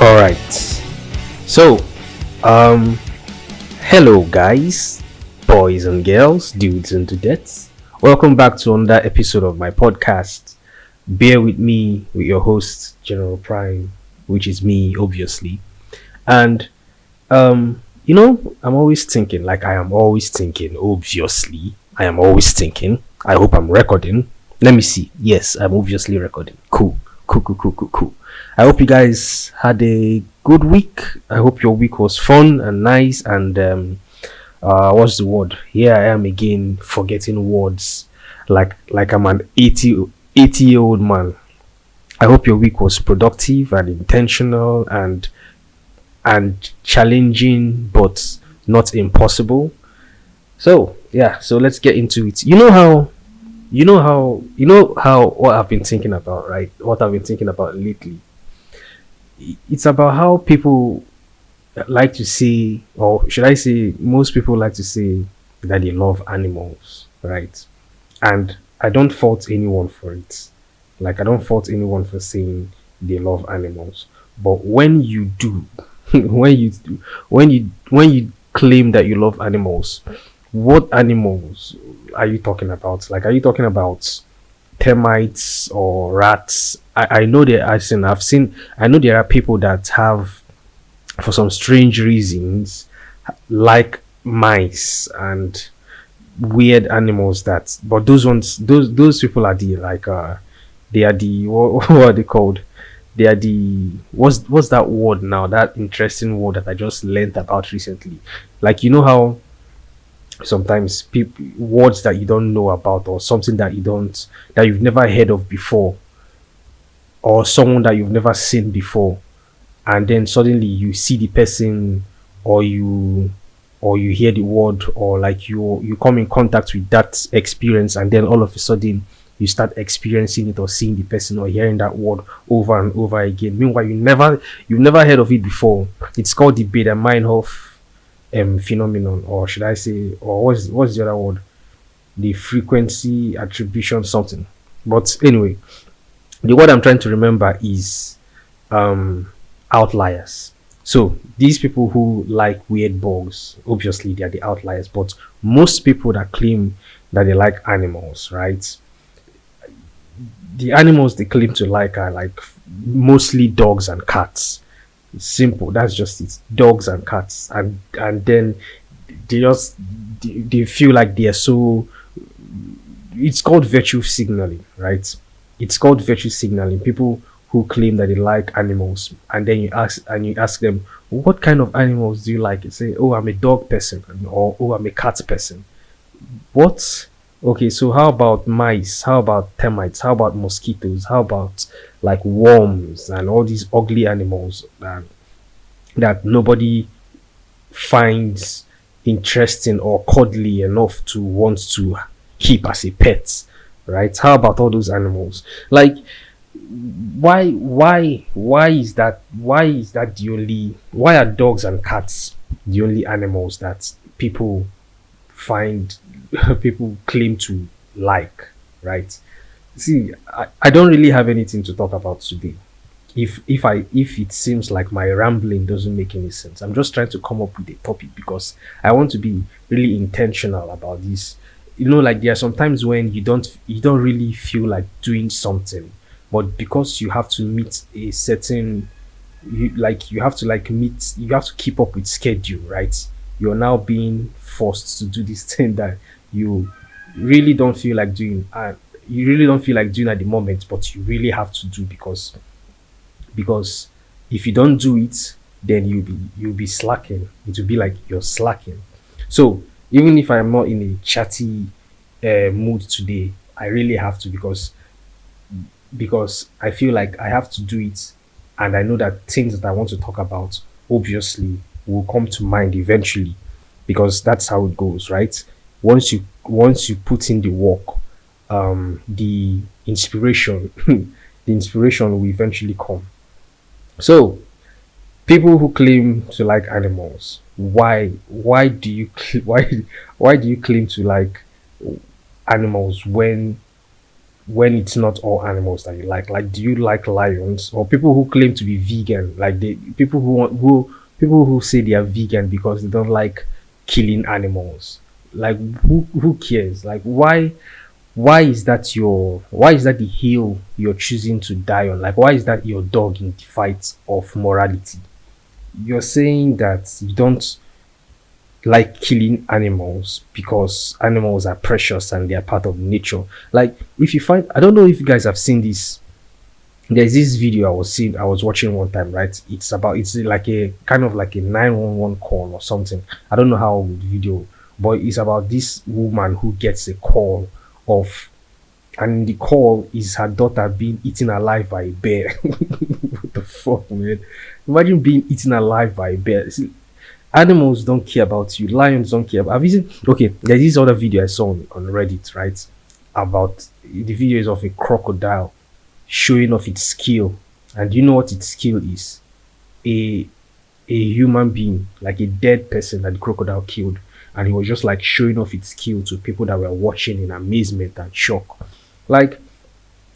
All right. So, um, hello guys, boys and girls, dudes and dudettes. Welcome back to another episode of my podcast. Bear with me with your host, General Prime, which is me, obviously. And I'm always thinking, like I am always thinking, obviously. I am always thinking. I hope I'm recording. Let me see. Yes, I'm obviously recording. Cool. Cool, cool, cool, cool, cool. I hope you guys had a good week. I hope your week was fun and nice. And what's the word? Here I am again, forgetting words, like I'm an 80 year old man. I hope your week was productive and intentional and challenging, but not impossible. So yeah, so let's get into it. You know how what I've been thinking about, right? What I've been thinking about lately. It's about how people like to say, or should I say, most people like to say that they love animals, right? And I don't fault anyone for it. Like I don't fault anyone for saying they love animals. But when you do, when you claim that you love animals, what animals are you talking about? Like, are you talking about termites or rats? I know there. I've seen. I know there are people that have, for some strange reasons, like mice and weird animals. But those ones, those people are the they are the what are they called? They are the what's that word now? That interesting word that I just learned about recently. Like you know how sometimes people words that you don't know about, or something that you've never heard of before, or someone that you've never seen before, and then suddenly you see the person, or you hear the word, or like you come in contact with that experience, and then all of a sudden you start experiencing it, or seeing the person, or hearing that word over and over again. Meanwhile, you've never heard of it before. It's called the Bader-Meinhof phenomenon, or should I say, or what's the other word? The frequency attribution something. But anyway, the word I'm trying to remember is outliers. So these people who like weird bugs, obviously they are the outliers. But most people that claim that they like animals, right? The animals they claim to like are like mostly dogs and cats. Simple. That's just it. Dogs and cats, and then they feel like they are so. It's called virtue signaling, right? It's called virtue signaling. People who claim that they like animals, and then you ask them, what kind of animals do you like? You say, oh, I'm a dog person, or oh, I'm a cat person. What? Okay, so how about mice? How about termites? How about mosquitoes? How about like worms and all these ugly animals that nobody finds interesting or cuddly enough to want to keep as a pet, right? How about all those animals? Like, why is that the only, why are dogs and cats the only animals that people find people claim to like, right? See, I don't really have anything to talk about today. If it seems like my rambling doesn't make any sense, I'm just trying to come up with a topic because I want to be really intentional about this. Like there are sometimes when you don't really feel like doing something, but because you have to meet a certain, you have to keep up with schedule, right? You're now being forced to do this thing that you really don't feel like doing, and you really don't feel like doing at the moment, but you really have to do because if you don't do it, then you'll be slacking. It will be like you're slacking. So even if I'm not in a chatty mood today, I really have to, because I feel like I have to do it, and I know that things that I want to talk about obviously will come to mind eventually, because that's how it goes, right? Once you put in the work, the inspiration the inspiration will eventually come. So people who claim to like animals, why do you claim to like animals when when it's not all animals that you like? Like, do you like lions, or people who claim to be vegan? Like, they people who want who people who say they are vegan because they don't like killing animals. Like, who cares? Like, why is that the hill you're choosing to die on? Like, why is that your dog in the fight of morality? You're saying that you don't like killing animals because animals are precious and they are part of nature. Like, if you find, I don't know if you guys have seen this. There's this video I was watching one time, right? It's like a kind of like a 911 call or something. I don't know how the video, but it's about this woman who gets a call of, and the call is her daughter being eaten alive by a bear. What the fuck, man? Imagine being eaten alive by a bear. See, animals don't care about you. Lions don't care. Have you seen? Okay, there's this other video I saw on Reddit, right? About, the video is of a crocodile showing off its skill. And you know what its skill is? A human being, like a dead person that the crocodile killed. And he was just like showing off its skill to people that were watching in amazement and shock. Like,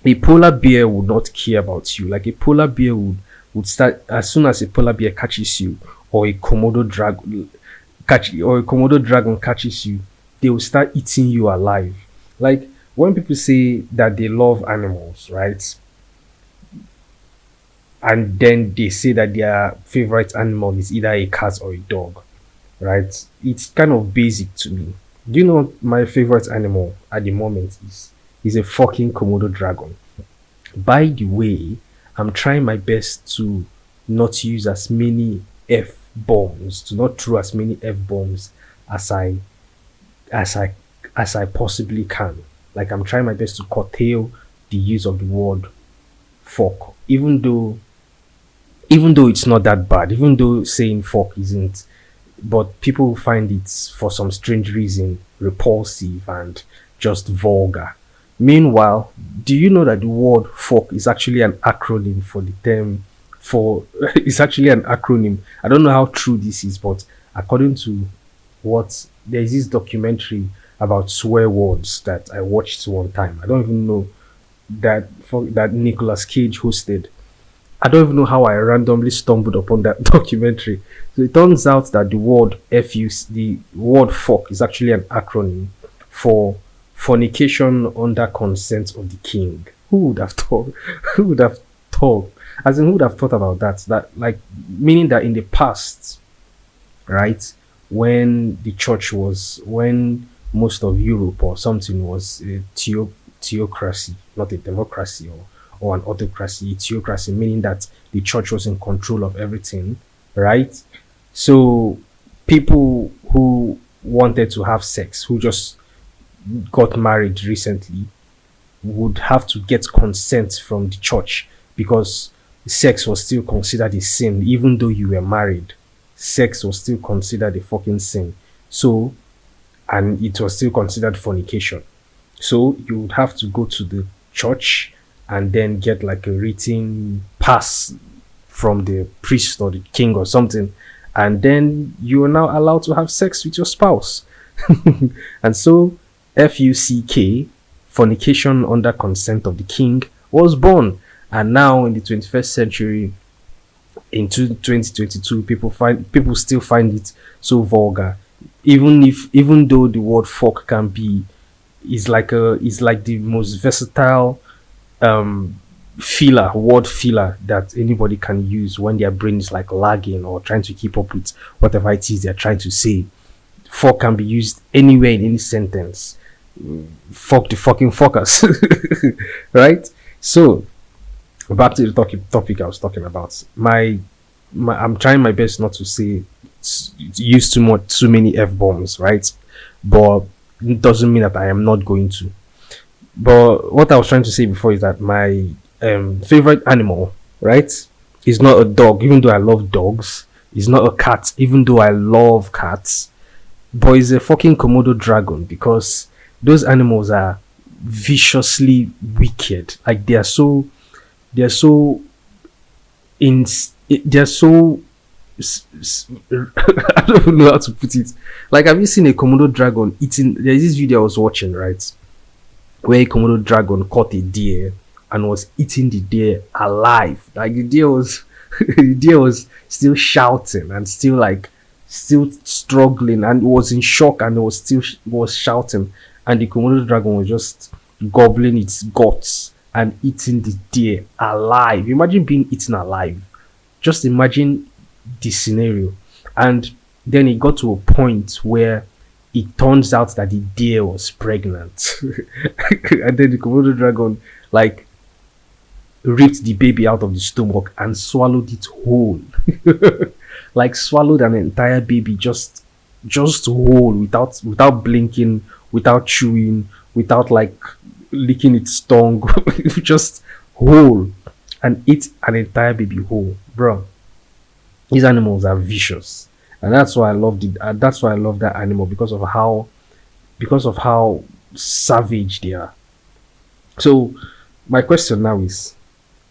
a polar bear would not care about you. Like, a polar bear would start as soon as a polar bear catches you, or a Komodo dragon catches you, they will start eating you alive. Like, when people say that they love animals, right? And then they say that their favorite animal is either a cat or a dog, right? It's kind of basic to me. Do you know what my favorite animal at the moment is? Is a fucking Komodo dragon. By the way, I'm trying my best to not use as many F bombs, to not throw as many F bombs as as I as I possibly can. Like, I'm trying my best to curtail the use of the word fuck. Even though it's not that bad, even though saying fuck isn't, but people find it for some strange reason repulsive and just vulgar. Meanwhile, do you know that the word fuck is actually an acronym for the term for it's actually an acronym. I don't know how true this is, but according to what, there's this documentary about swear words that I watched one time. I don't even know that Nicolas Cage hosted. I don't even know how I randomly stumbled upon that documentary. So it turns out that the word fuck is actually an acronym for fornication under consent of the king. Who would have thought? Who would have thought? As in, who would have thought about that? That, like, meaning that in the past, right, when most of Europe or something was a theocracy, not a democracy or an autocracy, theocracy, meaning that the church was in control of everything, right? So people who wanted to have sex, who just got married recently, would have to get consent from the church, because sex was still considered a sin. Even though you were married, sex was still considered a fucking sin. So, and it was still considered fornication. So you would have to go to the church and then get like a written pass from the priest or the king or something, and then you are now allowed to have sex with your spouse. And so FUCK, fornication under consent of the king, was born. And now in the 21st century, in 2022, people still find it so vulgar, even though the word fuck can be, is like the most versatile word filler that anybody can use when their brain is like lagging or trying to keep up with whatever it is they're trying to say. Fuck can be used anywhere in any sentence. Fuck the fucking fuckers. Right? So back to the topic I was talking about. I'm trying my best not to say use too many F bombs, right? But it doesn't mean that I am not going to. But what I was trying to say before is that my favorite animal, right, is not a dog, even though I love dogs. It's not a cat, even though I love cats. But it's a fucking Komodo dragon, because those animals are viciously wicked. Like, they're so in they're so I don't even know how to put it. Like, have you seen a Komodo dragon eating? There's this video I was watching, right? where a Komodo dragon caught a deer and was eating the deer alive. Like the deer was, the deer was still shouting and still like, still struggling and was in shock and was still was shouting, and the Komodo dragon was just gobbling its guts and eating the deer alive. Imagine being eaten alive. Just imagine the scenario. And then it got to a point where it turns out that the deer was pregnant. And then the Komodo dragon like ripped the baby out of the stomach and swallowed it whole. Like swallowed an entire baby just whole, without blinking, without chewing, without like licking its tongue, just whole, and eat an entire baby whole, bro. These animals are vicious, and that's why I love it. That's why I love that animal, because of how savage they are. So my question now is,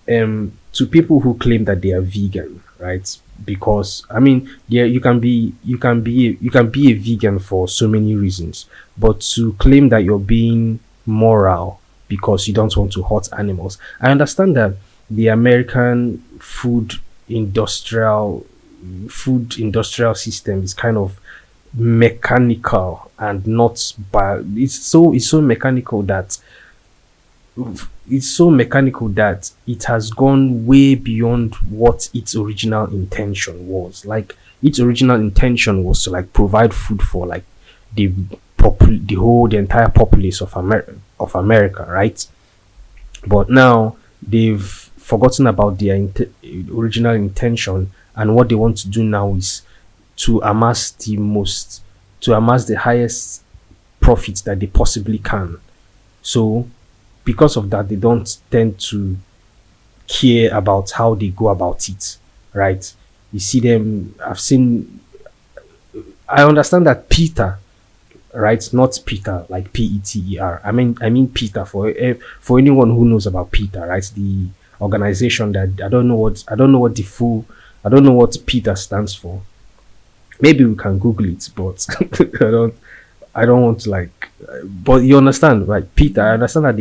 to people who claim that they are vegan, right? Because I mean, yeah, you can be a vegan for so many reasons, but to claim that you're being moral because you don't want to hurt animals, I understand that the American industrial food industrial system is kind of mechanical and not by it's so mechanical that it has gone way beyond what its original intention was. Like its original intention was to like provide food for like the the entire populace of America, right? But now they've forgotten about their original intention, and what they want to do now is to amass the highest profits that they possibly can. So because of that, they don't tend to care about how they go about it, right? You see them, I understand that Peter, right? Not Peter, like Peter. I mean Peter, for anyone who knows about Peter, right? The organization that I don't know what Peter stands for. Maybe we can Google it, but I don't want to like, but you understand, right? Peter, I understand that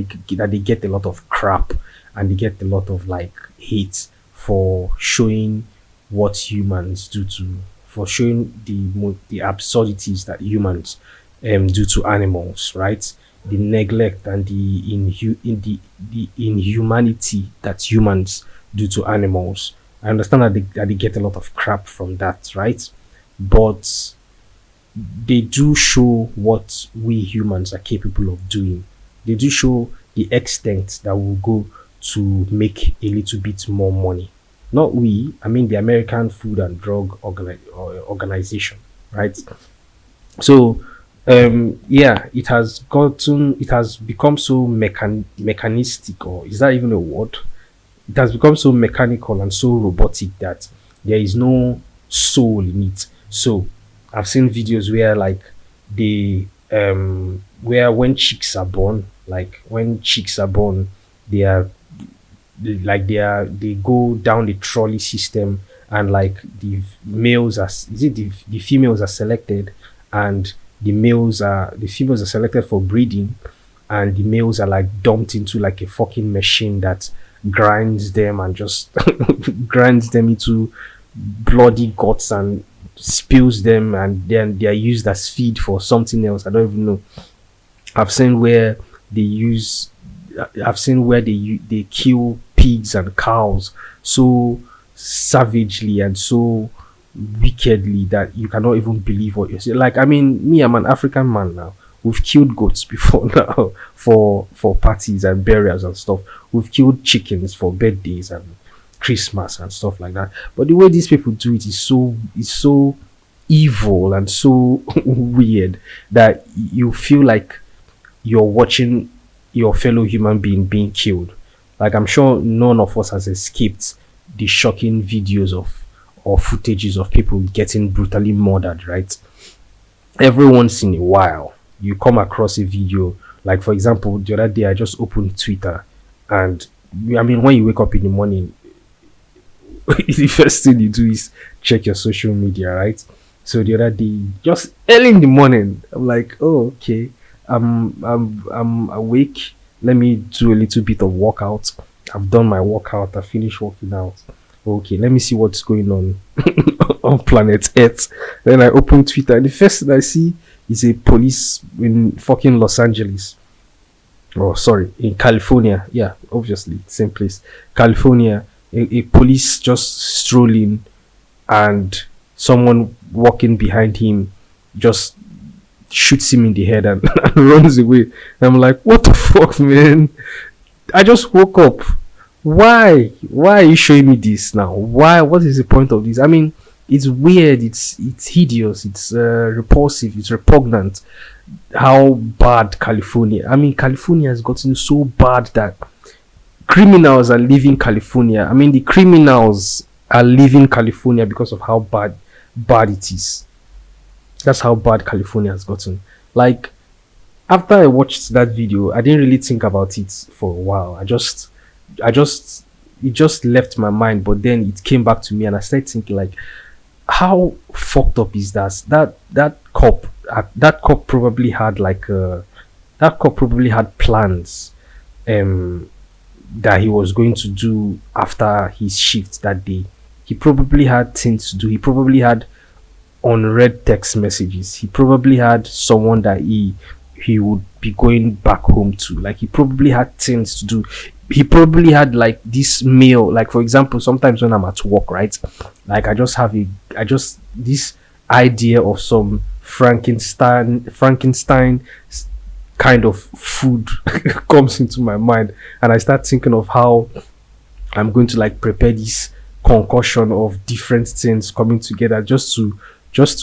they get a lot of crap and they get a lot of like hate for showing what humans do to, for showing the absurdities that humans do to animals, right? The neglect and the inhumanity that humans do to animals. I understand that they get a lot of crap from that, right? But they do show what we humans are capable of doing. They do show the extent that we'll go to make a little bit more money. Not we, I mean the American Food and Drug Organization, right? So, yeah, it has become so mechanistic, or is that even a word? It has become so mechanical and so robotic that there is no soul in it. So I've seen videos where like they where when chicks are born, they are they go down the trolley system, and like the females are selected, and the females are selected for breeding, and the males are like dumped into like a fucking machine that grinds them and just grinds them into bloody guts and spills them, and then they are used as feed for something else. I don't even know. I've seen where they use I've seen where they kill pigs and cows so savagely and so wickedly that you cannot even believe what you're saying. Like, I mean, me, I'm an African man now. We've killed goats before now for parties and burials and stuff. We've killed chickens for birthdays and Christmas and stuff like that. But the way these people do it is so evil and so weird that you feel like you're watching your fellow human being killed. Like, I'm sure none of us has escaped the shocking videos of or footages of people getting brutally murdered, right? Every once in a while, you come across a video. Like, for example, the other day I just opened Twitter, and I mean, when you wake up in the morning, the first thing you do is check your social media, right? So the other day, just early in the morning, I'm like, oh, okay, I'm awake. let me do a little bit of workout. I've done my workout, I finished working out. Okay, let me see what's going on on planet Earth. Then I open Twitter, and the first thing I see is a police in fucking Los Angeles. Oh, sorry, in California. Yeah, obviously, same place. California, a police just strolling, and someone walking behind him just shoots him in the head and, and runs away. And I'm like, what the fuck, man? I just woke up. Why are you showing me this now? Why? What is the point of this? I mean, it's weird. It's hideous. It's repulsive. It's repugnant. How bad California. I mean, California has gotten so bad that criminals are leaving California. I mean, the criminals are leaving California because of how bad it is. That's how bad California has gotten. Like, after I watched that video, I didn't really think about it for a while. It just left my mind, but then it came back to me, and I started thinking, like, how fucked up is that? That cop probably had that cop probably had plans, that he was going to do after his shift that day. He probably had things to do. He probably had unread text messages. He probably had someone that he would be going back home to. Like, he probably had things to do. He probably had like this mail. Like, for example, sometimes when I'm at work, right, like I just this idea of some Frankenstein kind of food comes into my mind, and I start thinking of how I'm going to like prepare this concoction of different things coming together just to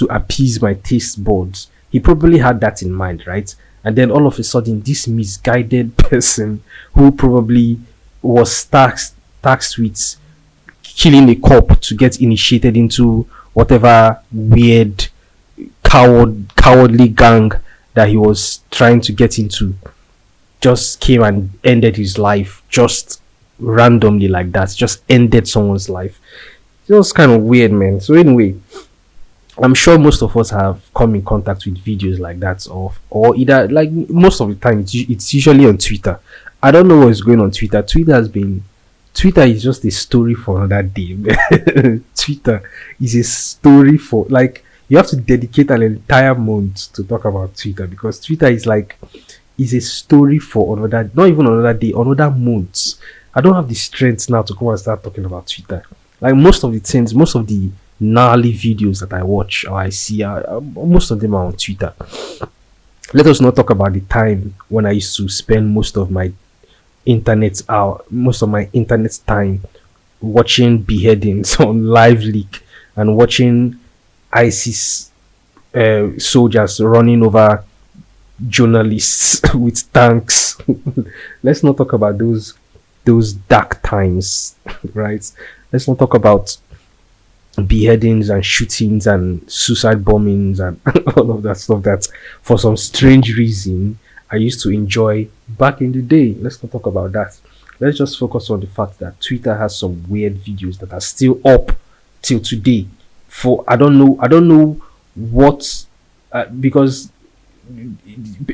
appease my taste buds. He probably had that in mind, right? And then all of a sudden, this misguided person who probably was tasked with killing a cop to get initiated into whatever weird cowardly gang that he was trying to get into, just came and ended his life just randomly like that. Just ended someone's life. It was kind of weird, man. So anyway, I'm sure most of us have come in contact with videos like that, or either, like, most of the time it's usually on Twitter. I don't know what's going on Twitter. Twitter is just a story for another day, man. Twitter is a story for, like, you have to dedicate an entire month to talk about Twitter, because Twitter is a story for another, not even another day, another month. I don't have the strength now to come and start talking about Twitter. Like, most of the gnarly videos that I watch or I see, most of them are on Twitter. Let us not talk about the time when I used to spend most of my internet time watching beheadings on live leak and watching ISIS soldiers running over journalists with tanks. Let's not talk about those dark times, right? Let's not talk about beheadings and shootings and suicide bombings and all of that stuff that for some strange reason I used to enjoy back in the day. Let's not talk about that. Let's just focus on the fact that Twitter has some weird videos that are still up till today. For I don't know what, because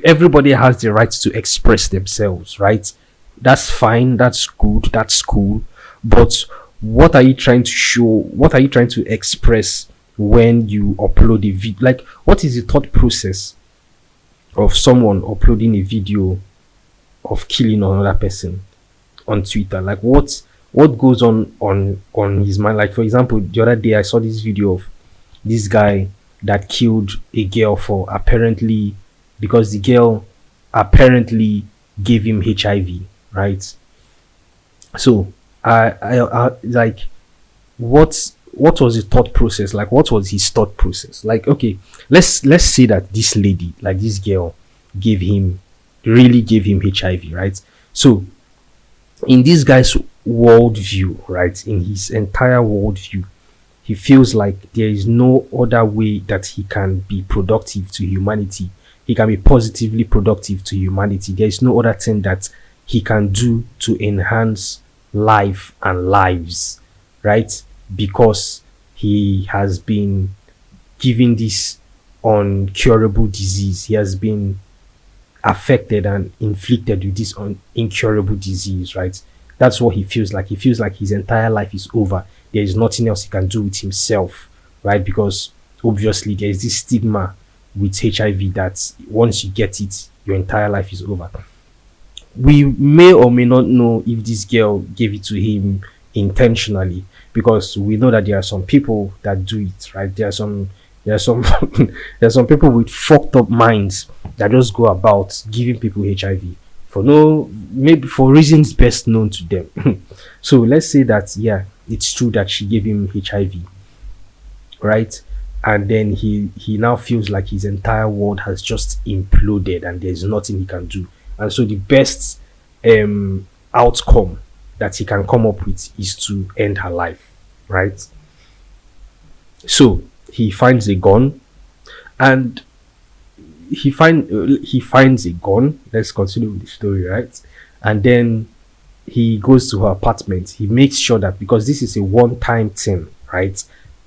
everybody has the right to express themselves, right? That's fine, that's good, that's cool, but what are you trying to show? What are you trying to express when you upload a video? Like, what is the thought process of someone uploading a video of killing another person on Twitter? Like, what goes on his mind? Like, for example, the other day I saw this video of this guy that killed a girl for apparently, because the girl apparently gave him HIV, right? So I like, what was the thought process? Like, what was his thought process? Like, okay, let's say that this lady, like this girl, really gave him HIV, right? So in this guy's worldview, right, in his entire worldview, he feels like there is no other way that he can be productive to humanity. He can be positively productive to humanity. There is no other thing that he can do to enhance life and lives, right? Because he has been given this uncurable disease. He has been affected and inflicted with this incurable disease, right? That's what he feels like. He feels like his entire life is over. There is nothing else he can do with himself, right? Because obviously there is this stigma with HIV that once you get it, your entire life is over. We may or may not know if this girl gave it to him intentionally, because we know that there are some people that do it, right? There are some there are some people with fucked up minds that just go about giving people HIV for no, maybe for reasons best known to them. So let's say that, yeah, it's true that she gave him HIV, right? And then he now feels like his entire world has just imploded and there's nothing he can do. And so the best outcome that he can come up with is to end her life, right? So he finds a gun, and he finds a gun. Let's continue with the story, right? And then he goes to her apartment. He makes sure that, because this is a one-time thing, right?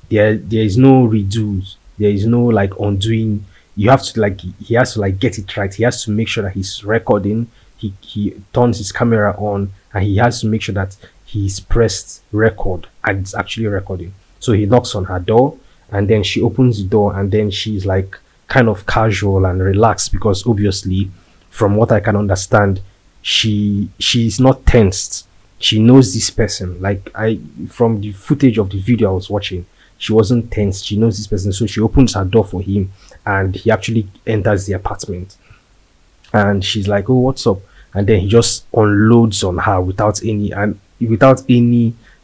There is no redos. There is no like undoing. You have to like he has to like get it right. He has to make sure that he's recording. He turns his camera on, and he has to make sure that he's pressed record and it's actually recording. So he knocks on her door, and then she opens the door, and then she's like kind of casual and relaxed, because obviously, from what I can understand, she's not tensed. She knows this person. Like, I from the footage of the video I was watching, she wasn't tense. She knows this person, so she opens her door for him, and he actually enters the apartment. And she's like, "Oh, what's up?" And then he just unloads on her without any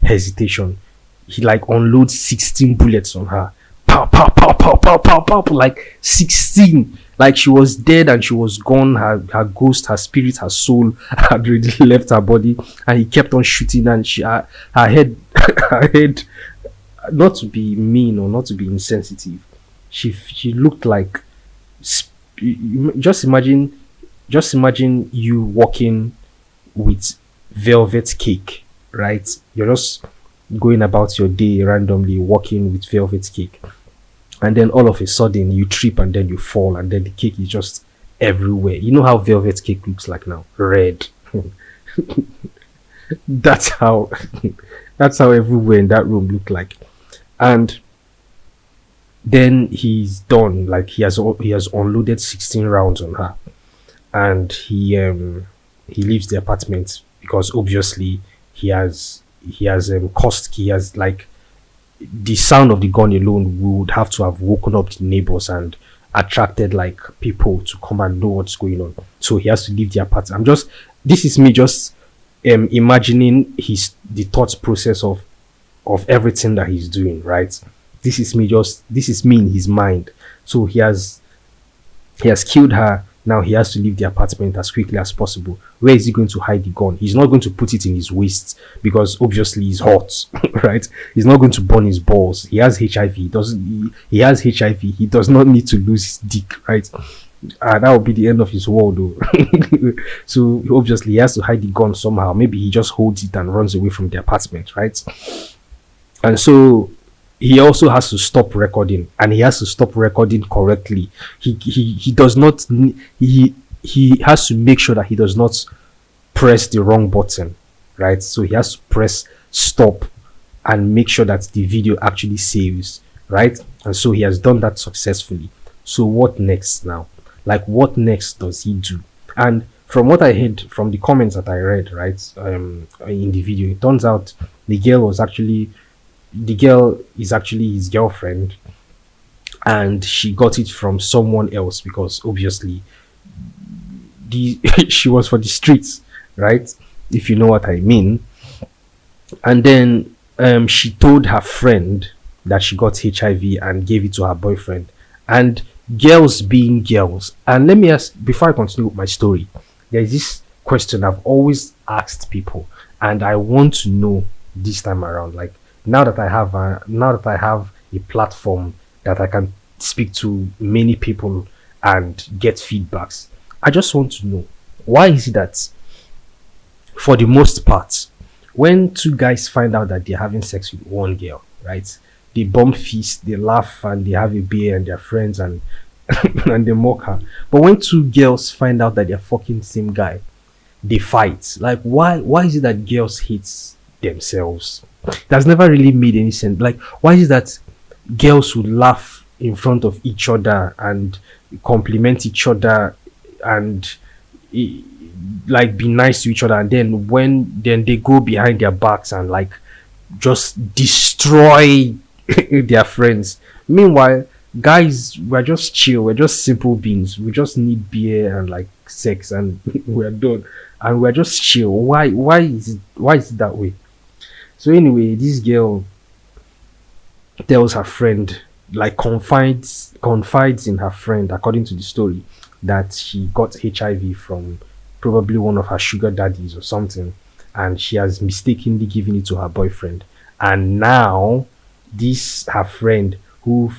hesitation. He like unloads 16 bullets on her. Pow, pow, pow, pow, pow, pow, pow, like 16. Like she was dead and she was gone. Her ghost, her spirit, her soul had already left her body, and he kept on shooting. And her head, her head, not to be mean or not to be insensitive, she looked like, just imagine you walking with velvet cake, right? You're just going about your day randomly walking with velvet cake, and then all of a sudden you trip and then you fall, and then the cake is just everywhere. You know how velvet cake looks like now? Red. That's how that's how everywhere in that room looked like. And then he's done. Like he has unloaded 16 rounds on her, and he leaves the apartment, because obviously he has caused he has like the sound of the gun alone would have to have woken up the neighbors and attracted like people to come and know what's going on. So he has to leave the apartment. This is me just imagining the thought process of everything that he's doing, right? This is me in his mind. So he has killed her. Now he has to leave the apartment as quickly as possible. Where is he going to hide the gun? He's not going to put it in his waist, because obviously he's hot, right? He's not going to burn his balls. He has HIV. He has HIV. He does not need to lose his dick, right? That would be the end of his world, though. So obviously he has to hide the gun somehow. Maybe he just holds it and runs away from the apartment, right? And so he also has to stop recording, and he has to stop recording correctly. He does not, he has to make sure that he does not press the wrong button, right? So he has to press stop and make sure that the video actually saves, right? And so he has done that successfully. So what next now? Like, what next does he do? And from what I heard from the comments that I read, right, in the video, it turns out the girl is actually his girlfriend, and she got it from someone else, because obviously she was for the streets, right? If you know what I mean. And then she told her friend that she got HIV and gave it to her boyfriend. And girls being girls, and let me ask, before I continue with my story, there's this question I've always asked people, and I want to know this time around. Like, now that I have a platform that I can speak to many people and get feedbacks, I just want to know, why is it that for the most part, when two guys find out that they're having sex with one girl, right, they bomb feast, they laugh, and they have a beer and they're friends, and and they mock her. But when two girls find out that they're fucking the same guy, they fight. Like, why is it that girls hate themselves? That's never really made any sense. Like, why is it that girls would laugh in front of each other and compliment each other and eh, like be nice to each other, and then they go behind their backs and like just destroy their friends. Meanwhile, guys, we're just chill, we're just simple beings, we just need beer and like sex and we're done, and we're just chill. Why is it that way? So anyway, this girl tells her friend, like confides in her friend, according to the story, that she got HIV from probably one of her sugar daddies or something, and she has mistakenly given it to her boyfriend. And now this her friend who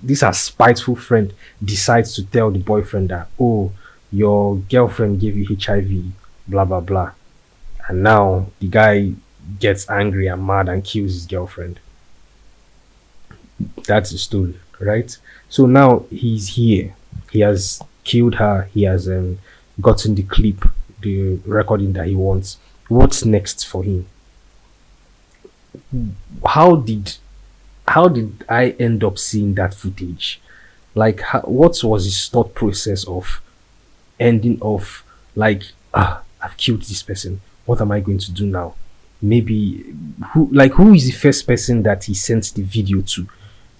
this her spiteful friend decides to tell the boyfriend that, oh, your girlfriend gave you HIV, blah blah blah. And now the guy gets angry and mad and kills his girlfriend. That's the story, right? So now he's here. He has killed her. He has gotten the clip, the recording that he wants. What's next for him? How did how did I end up seeing that footage? Like, what was his thought process of ending off like, I've killed this person. What am I going to do now? Maybe who is the first person that he sent the video to?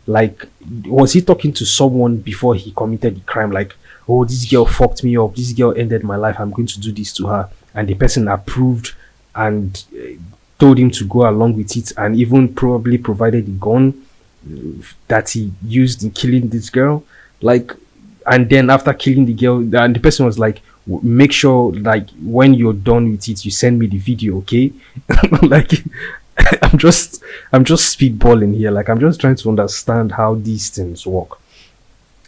Like, was he talking to someone before he committed the crime? Like, oh, this girl fucked me up. This girl ended my life. I'm going to do this to her. And the person approved and told him to go along with it, and even probably provided the gun that he used in killing this girl. Like, and then after killing the girl, and the person was like, make sure like when you're done with it, you send me the video, okay? Like, I'm just speedballing here. Like, I'm just trying to understand how these things work.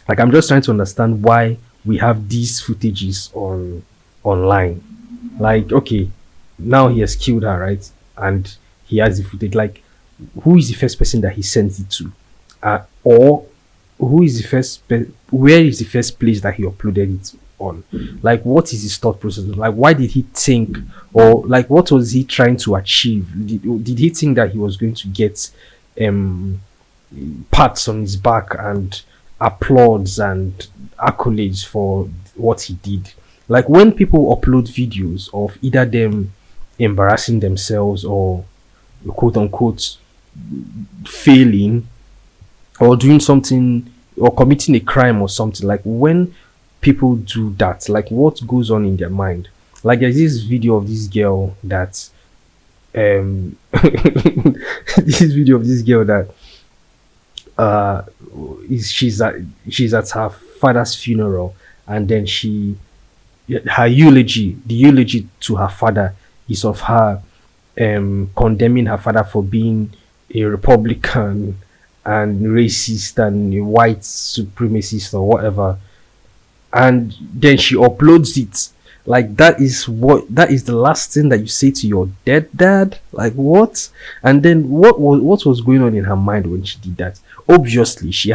Like, I'm just trying to understand why we have these footages online. Like, okay, now he has killed her, right? And he has the footage. Like, who is the first person that he sent it to? Or who is the where is the first place that he uploaded it on? Like, what is his thought process? Like, why did he think, or like, what was he trying to achieve? Did he think that he was going to get pats on his back and applause and accolades for what he did? Like, when people upload videos of either them embarrassing themselves or quote unquote failing or doing something or committing a crime or something, like, when people do that, like, what goes on in their mind? Like, there's this video of this girl that this video of this girl that she's at her father's funeral, and then her eulogy, the eulogy to her father, is of her condemning her father for being a Republican and racist and a white supremacist or whatever. And then she uploads it. Like, that is the last thing that you say to your dead dad? Like, what? And then what was going on in her mind when she did that? Obviously, she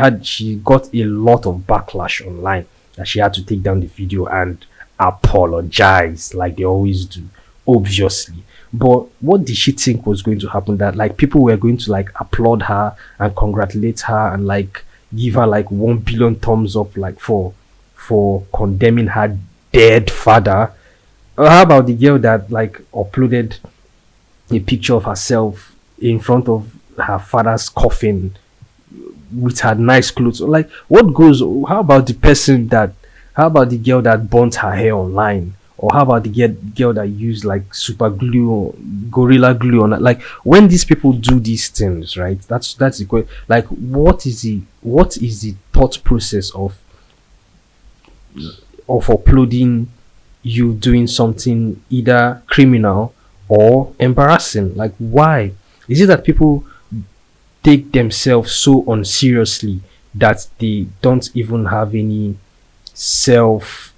got a lot of backlash online that she had to take down the video and apologize like they always do, obviously. But what did she think was going to happen? That like people were going to like applaud her and congratulate her and like give her like 1 billion thumbs up, like for condemning her dead father? Or how about the girl that like uploaded a picture of herself in front of her father's coffin with her nice clothes? Like, what goes? How about the person that? How about the girl that burnt her hair online? Or how about the girl that used like super glue or gorilla glue on it? Like, when these people do these things, right? That's the question. Like, what is the thought process of uploading you doing something either criminal or embarrassing? Like, why is it that people take themselves so unseriously that they don't even have any self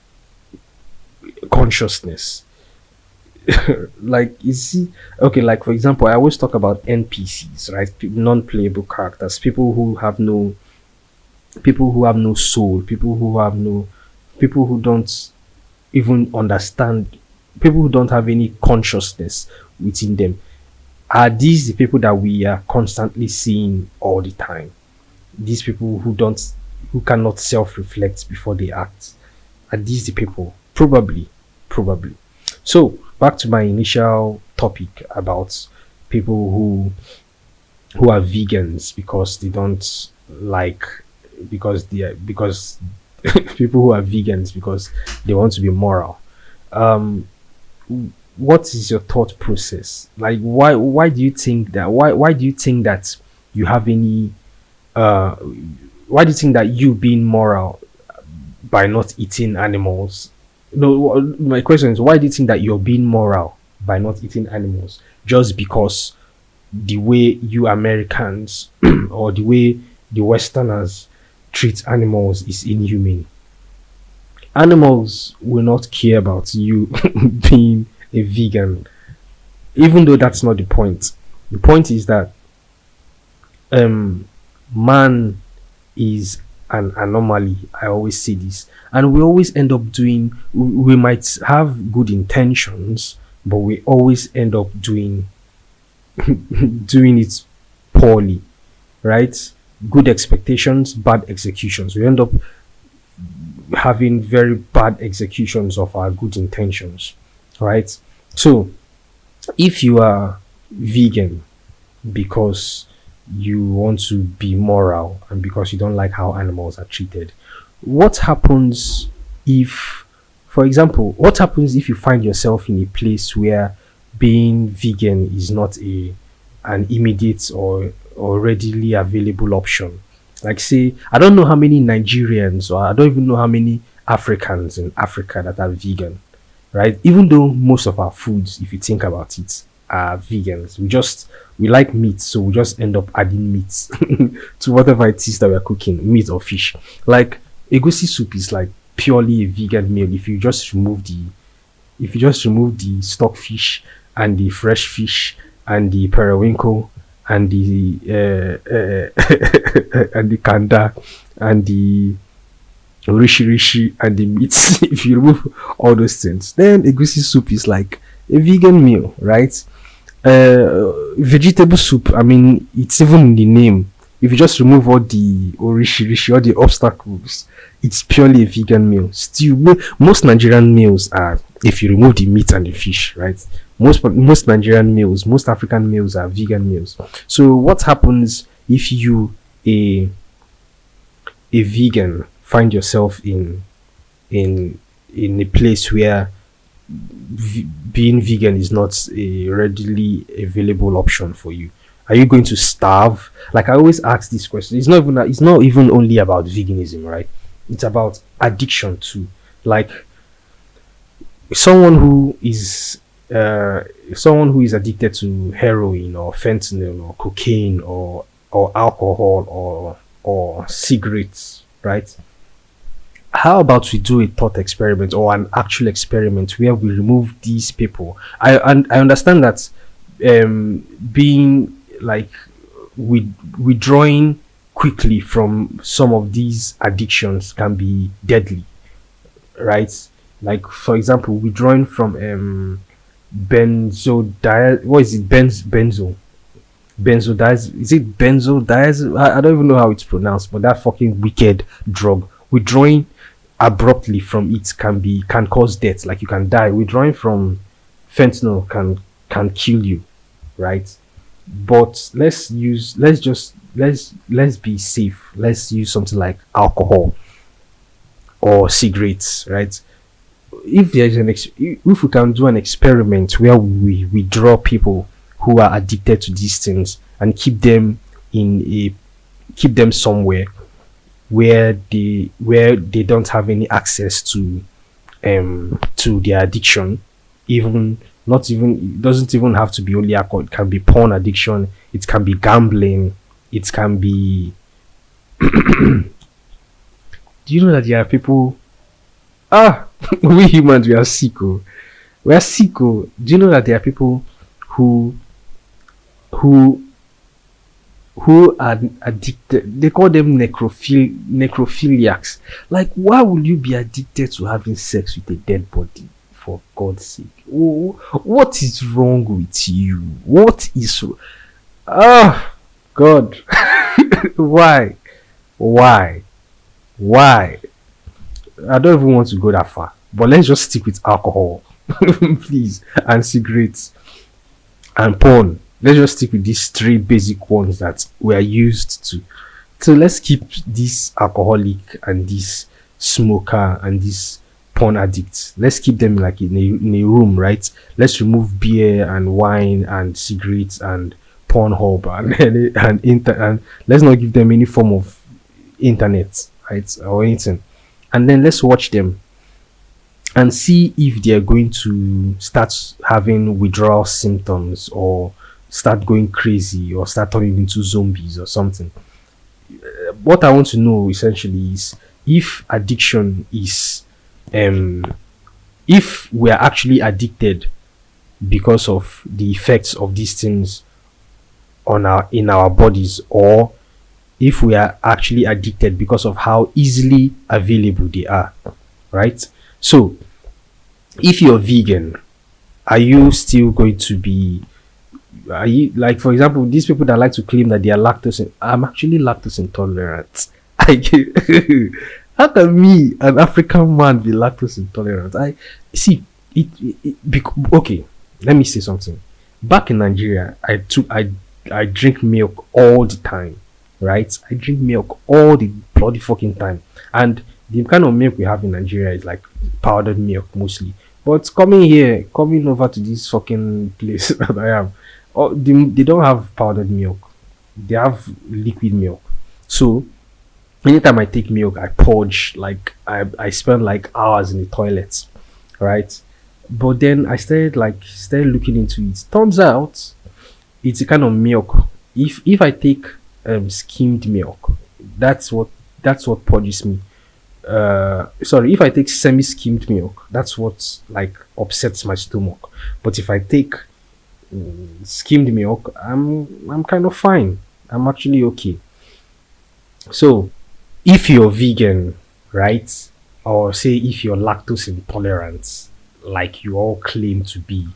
consciousness? Like, you see, okay, like for example, I always talk about NPCs, right? Non-playable characters, people who have no people who have no soul, people who don't even understand, people who don't have any consciousness within them. Are these the people that we are constantly seeing all the time? These people who cannot self-reflect before they act. Are these the people? Probably, probably. So back to my initial topic about people who are vegans because they don't like, because they are, because people who are vegans because they want to be moral. Um, what is your thought process? Like, why do you think that? Why do you think that you have any? Uh, why do you think that you being moral by not eating animals? No, my question is, why do you think that you're being moral by not eating animals? Just because the way you Americans or the way the Westerners treat animals is inhumane. Animals will not care about you being a vegan, even though that's not the point. The point is that um, man is an anomaly. I always say this, and we always end up doing. We might have good intentions, but we always end up doing it poorly, right? Good expectations, bad executions. We end up having very bad executions of our good intentions, right? So, if you are vegan because you want to be moral and because you don't like how animals are treated, what happens if, for example, what happens if you find yourself in a place where being vegan is not an immediate or readily available option? Like, say, I don't know how many Nigerians, or I don't even know how many Africans in Africa that are vegan, right? Even though most of our foods, if you think about it, are vegans, we like meat, so we just end up adding meat to whatever it is that we're cooking, meat or fish. Like, egusi soup is like purely a vegan meal if you just remove the stockfish and the fresh fish and the periwinkle and the and the kanda and the rishi rishi and the meats, if you remove all those things, then egusi soup is like a vegan meal, right? Vegetable soup, I mean, it's even in the name. If you just remove all the rishi all the obstacles, it's purely a vegan meal. Still, most Nigerian meals are, if you remove the meat and the fish, right? Most Nigerian meals, most African meals are vegan meals. So what happens if you, a vegan, find yourself in a place where being vegan is not a readily available option for you? Are you going to starve? Like, I always ask this question. It's not even only about veganism, right? It's about addiction too. Like, someone who is someone who is addicted to heroin or fentanyl or cocaine or alcohol or cigarettes, right? How about we do a thought experiment or an actual experiment where we remove these people? I understand that being like withdrawing quickly from some of these addictions can be deadly, right? Like, for example, withdrawing from what is it, benzodiaz, is it benzodiaz? I don't even know how it's pronounced, but that fucking wicked drug, withdrawing abruptly from it can cause death. Like, you can die. Withdrawing from fentanyl can kill you, right? But let's be safe. Let's use something like alcohol or cigarettes, right? If there's if we can do an experiment where we withdraw people who are addicted to these things and keep them somewhere where they don't have any access to their addiction, even not even it doesn't even have to be only alcohol. It can be porn addiction, it can be gambling, it can be do you know that there are people, we humans, we are sick, oh. We are sick, oh. Do you know that there are people who who are addicted, they call them necrophiliacs. Like, why would you be addicted to having sex with a dead body? For God's sake, what is wrong with you? What is oh God? Why? Why? Why? I don't even want to go that far, but let's just stick with alcohol, please, and cigarettes and porn. Let's just stick with these three basic ones that we are used to. So let's keep this alcoholic and this smoker and this porn addicts. Let's keep them like in a room, right? Let's remove beer and wine and cigarettes and Pornhub and let's not give them any form of internet, right, or anything. And then let's watch them and see if they are going to start having withdrawal symptoms or start going crazy or start turning into zombies or something. What I want to know essentially is if addiction is if we are actually addicted because of the effects of these things on our in our bodies, or if we are actually addicted because of how easily available they are, right? So if you're vegan, are you still going to be, are you, like, for example, these people that like to claim that they are I'm actually lactose intolerant. How can me, an African man, be lactose intolerant? I see okay, let me say something. Back in Nigeria, I drink milk all the time, right? I drink milk all the bloody fucking time, and the kind of milk we have in Nigeria is like powdered milk mostly. But coming over to this fucking place that I am, they don't have powdered milk. They have liquid milk. So anytime I take milk, I purge. Like I spend like hours in the toilet, right? But then I started looking into it. Turns out it's a kind of milk. If I take skimmed milk, that's what purges me. Sorry, if I take semi-skimmed milk, that's what like upsets my stomach. But if I take skimmed milk, I'm kind of fine. I'm actually okay. So if you're vegan, right, or say if you're lactose intolerant, like you all claim to be,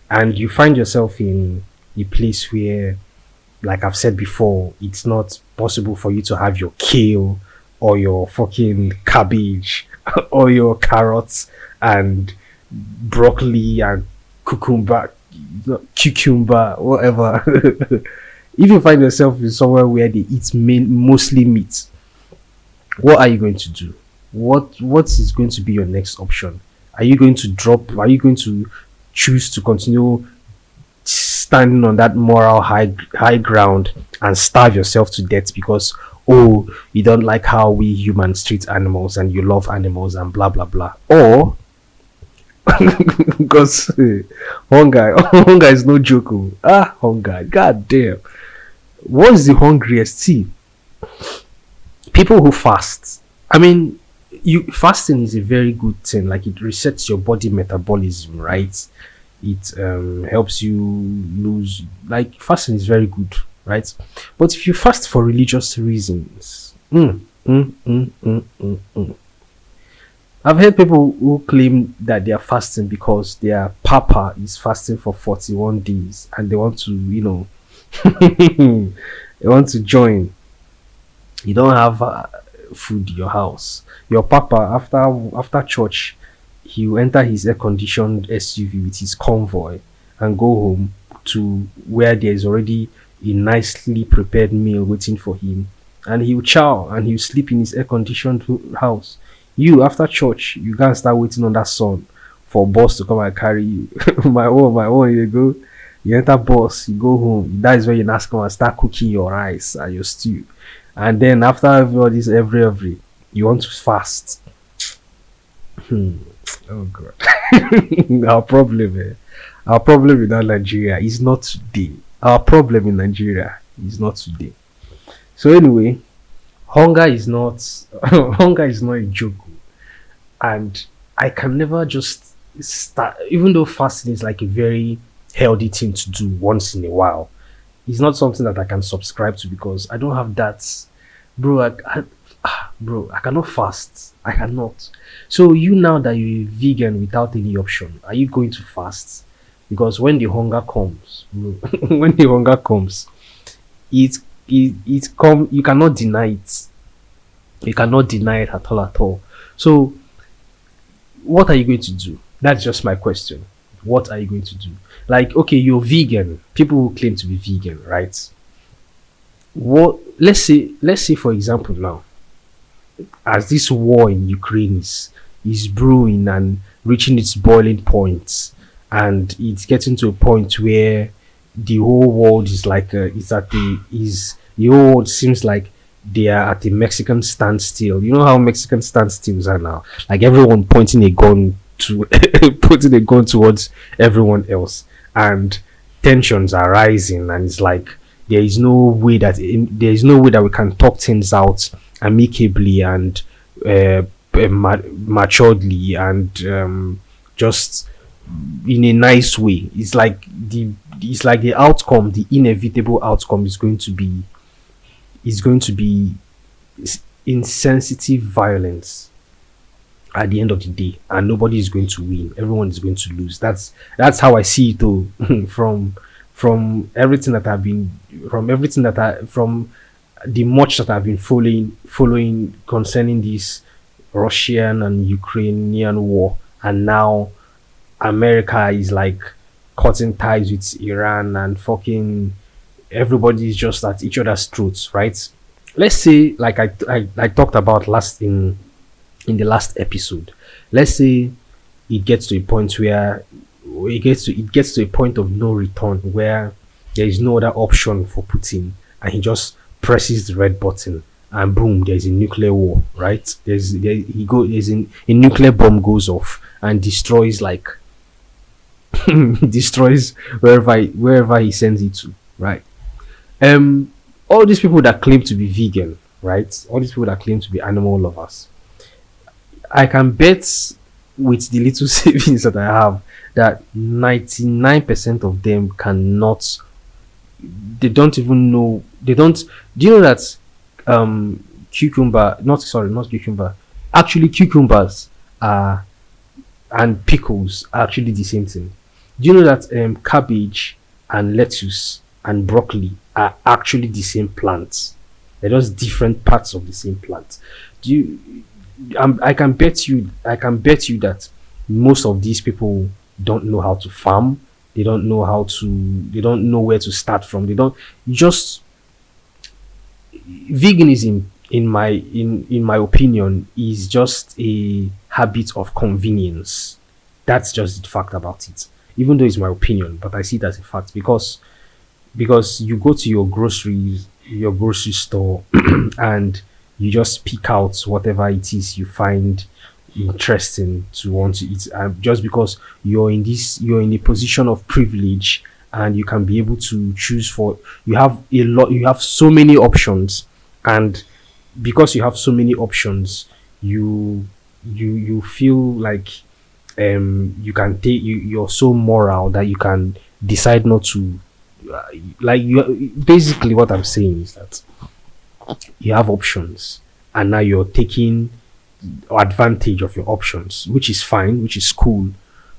and you find yourself in a place where, like I've said before, it's not possible for you to have your kale or your fucking cabbage or your carrots and broccoli and cucumber, whatever. If you find yourself in somewhere where they eat mostly meat, what are you going to do? What is going to be your next option? Are you going to drop? Are you going to choose to continue standing on that moral high ground and starve yourself to death because, oh, you don't like how we humans treat animals and you love animals and blah blah blah? Or because hunger is no joke. Hunger, god damn. What is the hungriest? See, people who fast. I mean, fasting is a very good thing. Like, it resets your body metabolism, right? It helps you lose. Like, fasting is very good, right? But if you fast for religious reasons, I've heard people who claim that they are fasting because their papa is fasting for 41 days and they want to, they want to join. You don't have food in your house. Your papa, after church, he will enter his air-conditioned SUV with his convoy and go home to where there is already a nicely prepared meal waiting for him, and he will chow and he will sleep in his air-conditioned house. You, after church, you can't start waiting on that sun for boss to come and carry you. my own, you go, you enter bus, you go home. That is where you now come and start cooking your rice and your stew. And then after all this, every you want to fast. Oh god. Our problem in Nigeria is not today. Our problem in Nigeria is not today. So anyway, hunger is not a joke, and I can never just start. Even though fasting is like a very healthy thing to do once in a while, It's not something that I can subscribe to because I don't have that, bro. Bro, I cannot fast. I cannot. So you now that you're a vegan without any option, are you going to fast? Because when the hunger comes, bro, when the hunger comes, it it come. You cannot deny it. You cannot deny it at all at all. So what are you going to do? That's just my question. What are you going to do? Like, okay, you're vegan. People who claim to be vegan, right? What? Let's say for example now, as this war in Ukraine is brewing and reaching its boiling point, and it's getting to a point where the whole world is like the whole world seems like they are at a Mexican standstill. You know how Mexican standstills are now, like everyone pointing a gun to pointing a gun towards everyone else, and tensions are rising, and it's like there is no way that we can talk things out amicably and maturedly and just in a nice way. It's like the outcome, the inevitable outcome is going to be insensitive violence at the end of the day, and nobody is going to win. Everyone is going to lose. That's how I see it though. From everything that I've been from the much that I've been following concerning this Russian and Ukrainian war, and now America is like cutting ties with Iran, and fucking everybody is just at each other's throats, right? Let's say, like I talked about last in the last episode. Let's say it gets to a point where it gets to a point of no return where there is no other option for Putin, and he just presses the red button, and boom, there's a nuclear war, right? A nuclear bomb goes off and destroys like destroys wherever he sends it to, right? All these people that claim to be vegan, right? All these people that claim to be animal lovers, I can bet with the little savings that I have that 99% of them cannot, they don't even know, they don't, do you know that cucumber, not cucumber, actually cucumbers are and pickles are actually the same thing? Do you know that cabbage and lettuce and broccoli are actually the same plants? They're just different parts of the same plant. Do you? I can bet you that most of these people don't know how to farm. They don't know how to. They don't know where to start from. They don't just veganism. In my opinion, is just a habit of convenience. That's just the fact about it. Even though it's my opinion, but I see it as a fact because you go to your grocery store and you just pick out whatever it is you find interesting to want to eat, just because you're in a position of privilege, and you can be able to choose for, you have so many options, and because you have so many options, you feel like you can you're so moral that you can decide not to, like, you basically, what I'm saying is that you have options, and now you're taking advantage of your options, which is fine, which is cool.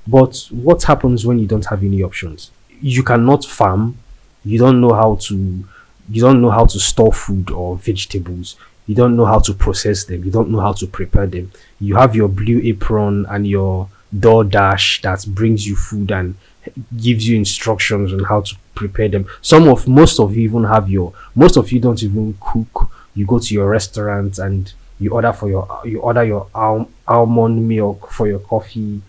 But what happens when you don't have any options? You cannot farm. You don't know how to. You don't know how to store food or vegetables. You don't know how to process them. You don't know how to prepare them. You have your Blue Apron and your DoorDash that brings you food and gives you instructions on how to prepare them. Most of you don't even cook. You go to your restaurant and you order your almond milk for your coffee,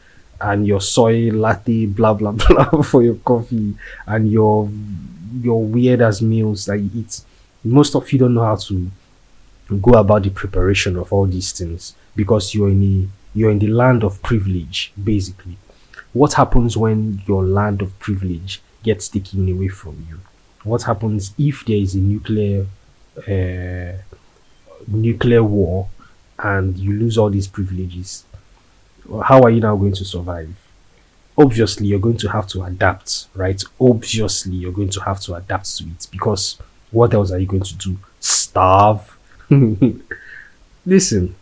and your soy latte blah blah blah for your coffee, and your weird as meals that you eat. Most of you don't know how to go about the preparation of all these things because you're in the land of privilege, basically. What happens when your land of privilege gets taken away from you? What happens if there is a nuclear war and you lose all these privileges? How are you now going to survive? obviously you're going to have to adapt, right? Obviously you're going to have to adapt to it, because what else are you going to do? Starve? Listen,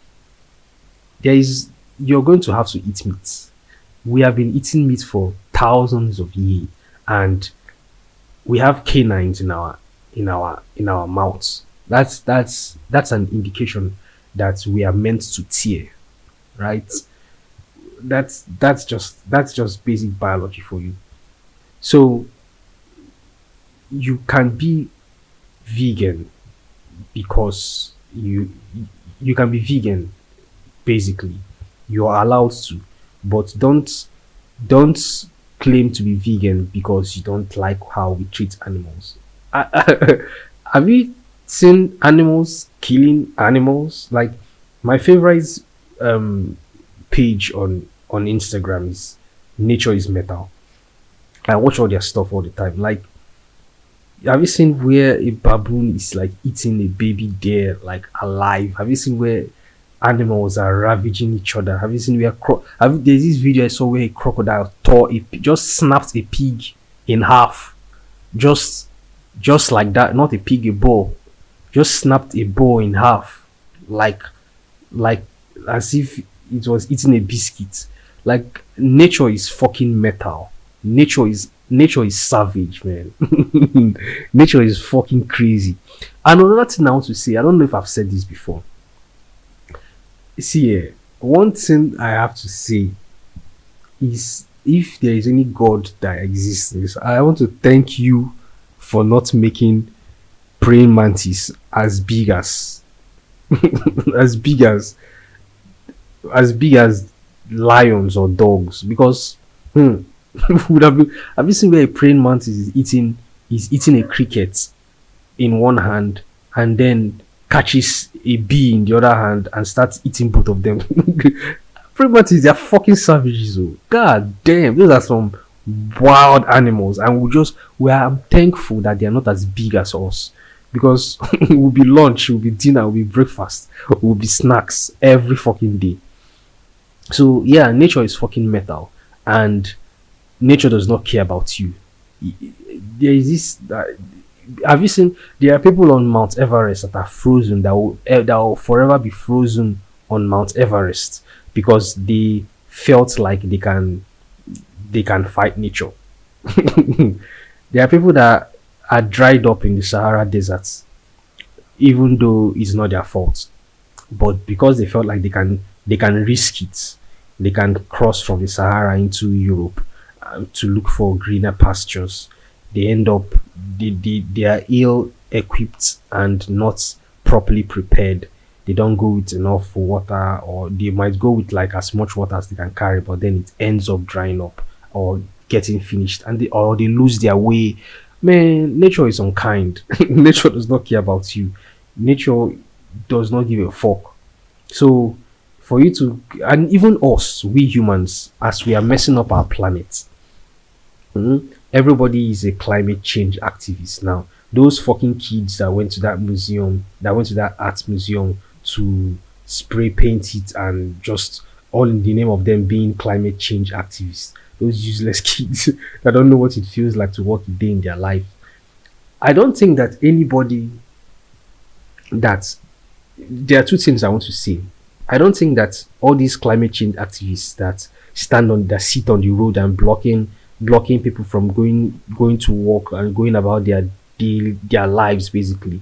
there is you're going to have to eat meat. We have been eating meat for thousands of years, and we have canines in our mouths. That's an indication that we are meant to tear, right? That's just basic biology for you. So you can be vegan because you can be vegan, basically. You are allowed to, but don't claim to be vegan because you don't like how we treat animals. Have you seen animals killing animals? Like, my favorite um page on Instagram is Nature is Metal. I watch all their stuff all the time. Like, have you seen where a baboon is like eating a baby deer like alive? Have you seen where animals are ravaging each other? Have you seen where there's this video I saw where a crocodile just snapped a pig in half, just just like that. Not a pig, a bull. Just snapped a bull in half, like like as if it was eating a biscuit. Like, nature is fucking metal. Nature is savage, man. Nature is fucking crazy. And another thing I want to say, I don't know if I've said this before. See, one thing I have to say is, if there is any God that exists, I want to thank you for not making praying mantis as big as as big as as lions or dogs, because would have you seen where a praying mantis is eating a cricket in one hand, and then catches a bee in the other hand and starts eating both of them? Praying mantis, they're fucking savages. Oh, god damn, those are some wild animals, and I'm thankful that they are not as big as us, because we'll be lunch, we'll be dinner, we'll be breakfast, we'll be snacks every fucking day. So yeah, nature is fucking metal, and nature does not care about you. There is this. Have you seen? There are people on Mount Everest that are frozen, that will forever be frozen on Mount Everest, because they felt like they can fight nature. There are people that are dried up in the Sahara deserts, even though it's not their fault, but because they felt like they can risk it, they can cross from the Sahara into Europe, to look for greener pastures. They end up they are ill equipped and not properly prepared. They don't go with enough water, or they might go with like as much water as they can carry, but then it ends up drying up or getting finished, and they lose their way. Man, nature is unkind. Nature does not care about you. Nature does not give a fuck. So, for you to, and even us, we humans, as we are messing up our planet, everybody is a climate change activist now. Those fucking kids that went to that art museum to spray paint it, and just all in the name of them being climate change activists. Those useless kids that don't know what it feels like to work a day in their life. I don't think that anybody that there are two things I want to say. I don't think that all these climate change activists that sit on the road and blocking people from going to work and going about their lives, basically,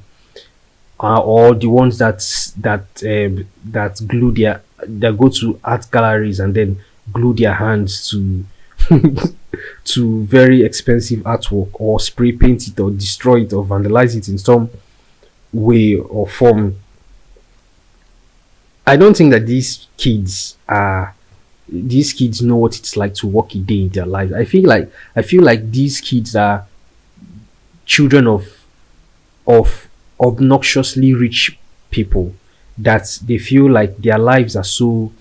or the ones that glue that go to art galleries and then glue their hands to to very expensive artwork, or spray paint it, or destroy it, or vandalize it in some way or form. I don't think that these kids know what it's like to work a day in their lives. I feel like these kids are children of obnoxiously rich people, that they feel like their lives are so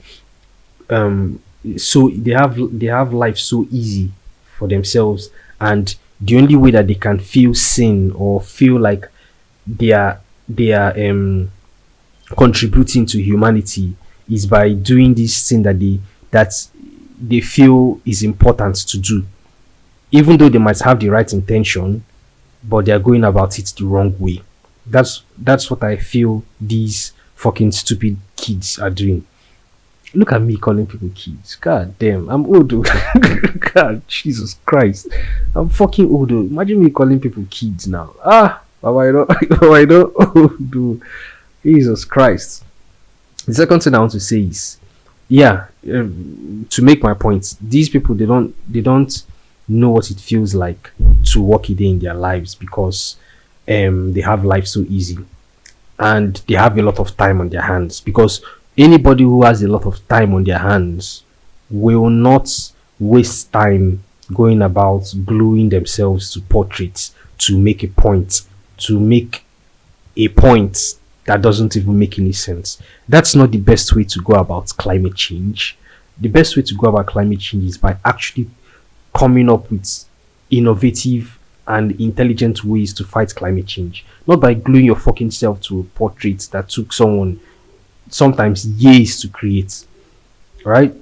they have life so easy for themselves, and the only way that they can feel seen or feel like they are contributing to humanity is by doing this thing that they feel is important to do, even though they might have the right intention, but they are going about it the wrong way. That's what I feel these fucking stupid kids are doing. Look at me calling people kids. God damn, I'm old. Though. God, Jesus Christ, I'm fucking old. Though. Imagine me calling people kids now. Ah, but I don't. I don't. Oh, dude. Jesus Christ. The second thing I want to say is, yeah, to make my point, these people they don't know what it feels like to work a day in their lives because they have life so easy and they have a lot of time on their hands. Because anybody who has a lot of time on their hands will not waste time going about gluing themselves to portraits to make a point, to make a point that doesn't even make any sense. That's not the best way to go about climate change. The best way to go about climate change is by actually coming up with innovative and intelligent ways to fight climate change, not by gluing your fucking self to a portrait that took someone sometimes years to create. Right?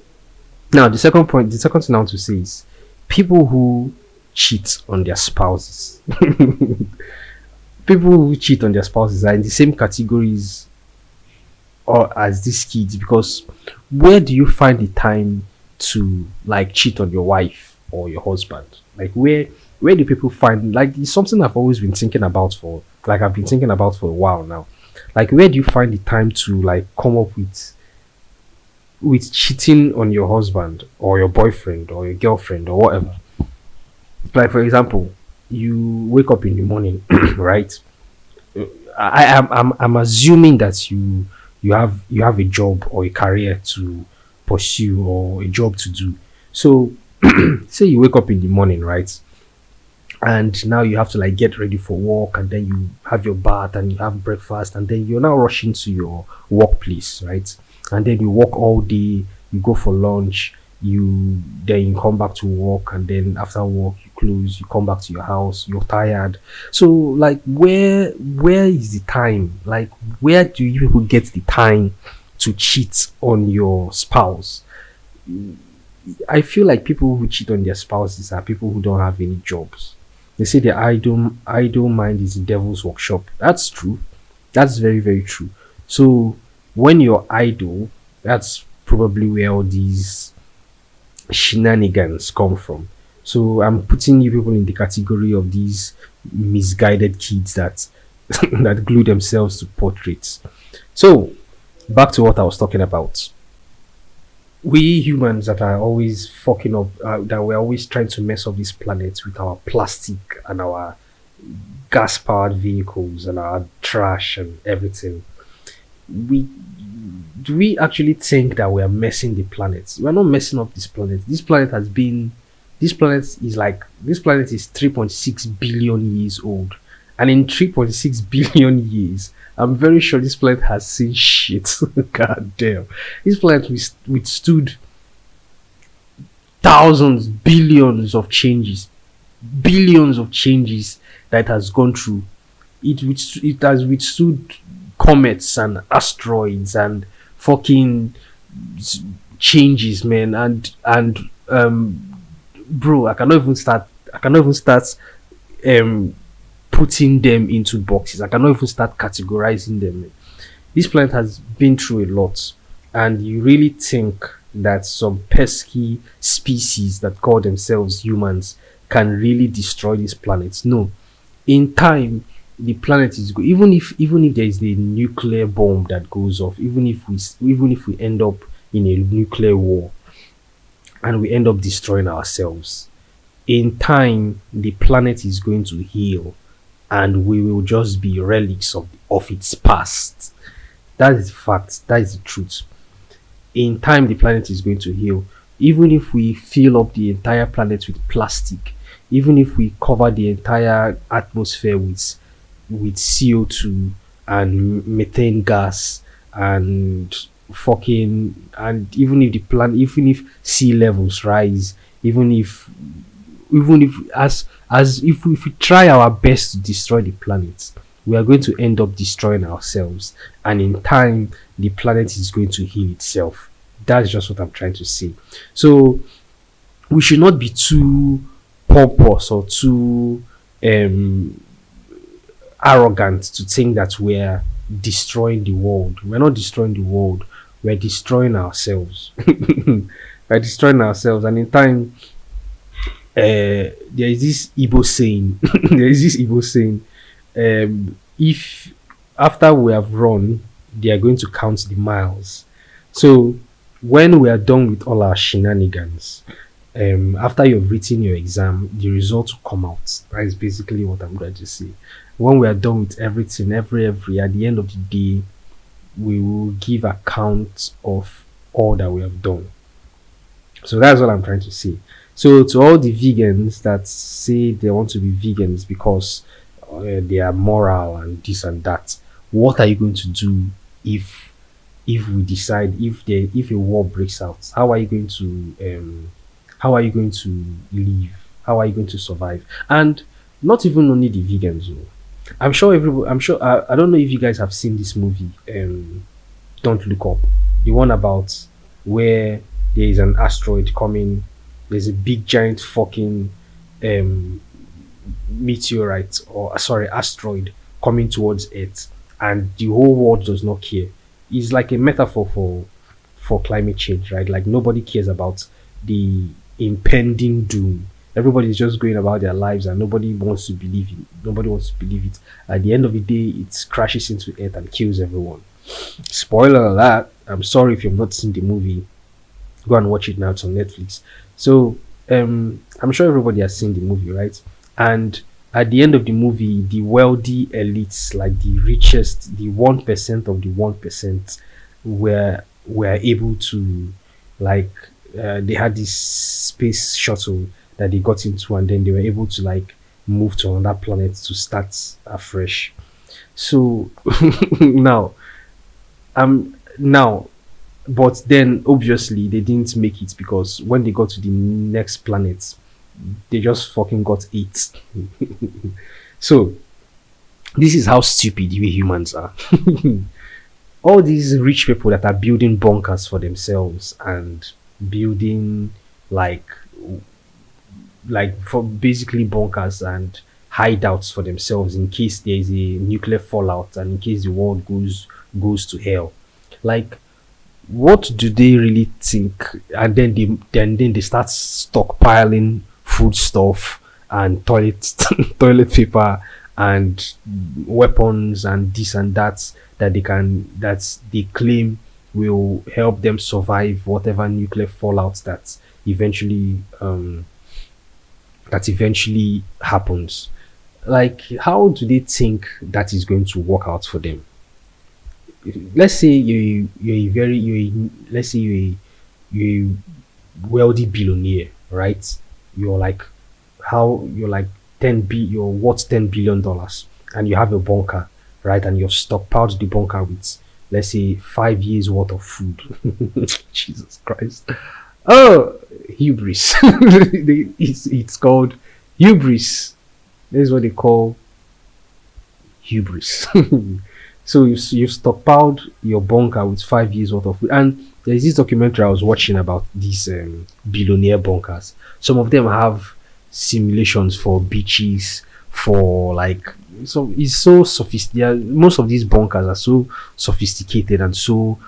Now, the second thing I want to say is people who cheat on their spouses. People who cheat on their spouses are in the same categories or as these kids, because where do you find the time to like cheat on your wife or your husband? Like where do people find, like, it's something I've always been thinking about for, like, I've been thinking about for a while now. Like, where do you find the time to like come up with cheating on your husband or your boyfriend or your girlfriend or whatever? Like, for example, you wake up in the morning, right? I'm assuming that you have a job or a career to pursue or a job to do. So say you wake up in the morning, right? And now you have to like get ready for work, and then you have your bath and you have breakfast, and then you're now rushing to your workplace, right? And then you work all day, you go for lunch, you come back to work, and then after work you close, you come back to your house, you're tired. So like where is the time? Like, where do you people get the time to cheat on your spouse? I feel like people who cheat on their spouses are people who don't have any jobs. They say the idle mind is the devil's workshop. That's true. That's very, very true. So when you're idle, that's probably where all these shenanigans come from. So I'm putting you people in the category of these misguided kids that that glue themselves to portraits. So back to what I was talking about. We humans that are always fucking up, that we're always trying to mess up this planet with our plastic and our gas powered vehicles and our trash and everything. We Do we actually think that we are messing the planet? We're not messing up this planet. This planet is 3.6 billion years old. And in 3.6 billion years, I'm very sure this planet has seen shit. God damn. This planet withstood thousands, billions of changes that it has gone through. It has withstood comets and asteroids and fucking changes, man. And bro, I cannot even start putting them into boxes. I cannot even start categorizing them. This planet has been through a lot, and you really think that some pesky species that call themselves humans can really destroy this planet? No. In time, the planet is good. Even if there is a nuclear bomb that goes off, even if we end up in a nuclear war and we end up destroying ourselves, in time the planet is going to heal, and we will just be relics of its past. That is the fact. That is the truth. In time, the planet is going to heal. Even if we fill up the entire planet with plastic, even if we cover the entire atmosphere with CO2 and methane gas and even if sea levels rise, even if if we try our best to destroy the planet, we are going to end up destroying ourselves, and in time the planet is going to heal itself. That's just what I'm trying to say. So we should not be too pompous or too um arrogant to think that we're destroying the world. We're not destroying the world. We're destroying ourselves. We're destroying ourselves. And in time, there is this Igbo saying. There is this Igbo saying. If after we have run, they are going to count the miles. So when we are done with all our shenanigans, after you've written your exam, the results will come out. That is basically what I'm going to say. When we are done with everything, every at the end of the day, we will give account of all that we have done. So that's what I'm trying to say. So to all the vegans that say they want to be vegans because they are moral and this and that, what are you going to do if we decide if a war breaks out? How are you going to live? How are you going to survive? And not even only the vegans. Oh. I'm sure everybody. I'm sure. I don't know if you guys have seen this movie. Don't Look Up. The one about where there is an asteroid coming. There's a big giant fucking um, meteorite or sorry asteroid coming towards Earth, and the whole world does not care. It's like a metaphor for climate change, right? Like nobody cares about the impending doom. Everybody's just going about their lives and nobody wants to believe it. Nobody wants to believe it. At the end of the day, it crashes into Earth and kills everyone. Spoiler alert. I'm sorry if you've not seen the movie. Go and watch it now. It's on Netflix. So I'm sure everybody has seen the movie, right? And at the end of the movie, the wealthy elites, like the richest, the 1% of the 1%, were able to, like, they had this space shuttle that they got into, and then they were able to like move to another planet to start afresh. So now, now, but then obviously they didn't make it because when they got to the next planet, they just fucking got ate. So this is how stupid we humans are. All these rich people that are building bunkers for themselves and building like for basically bunkers and hideouts for themselves in case there is a nuclear fallout and in case the world goes to hell. Like, what do they really think? And then they start stockpiling food stuff and toilet paper and weapons and this and that they claim will help them survive whatever nuclear fallout that eventually happens. Like, how do they think that is going to work out for them? Let's say you're a wealthy billionaire, right? You're like you're worth $10 billion, and you have a bunker, right? And you've stockpiled the bunker with, let's say, 5 years worth of food. Jesus Christ. Oh, hubris. It's called hubris. This is what they call hubris. So you've stockpiled your bunker with 5 years worth of food. And there's this documentary I was watching about these billionaire bunkers. Some of them have simulations for beaches, for like, so it's so sophisticated. Most of these bunkers are so sophisticated and so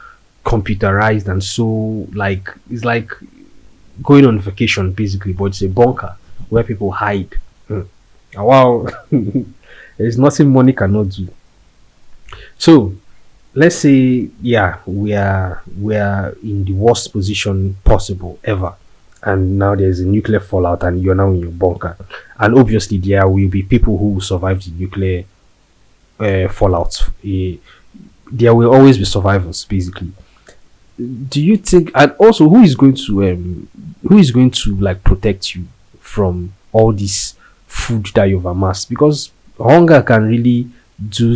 computerized and so like, it's like going on vacation basically, but it's a bunker where people hide. Wow. There's nothing money cannot do. So let's say, yeah, we are in the worst position possible ever, and now there's a nuclear fallout and you're now in your bunker, and obviously there will be people who will survive the nuclear fallout. There will always be survivors basically. Do you think, and also who is going to like protect you from all this food that you've amassed? Because hunger can really do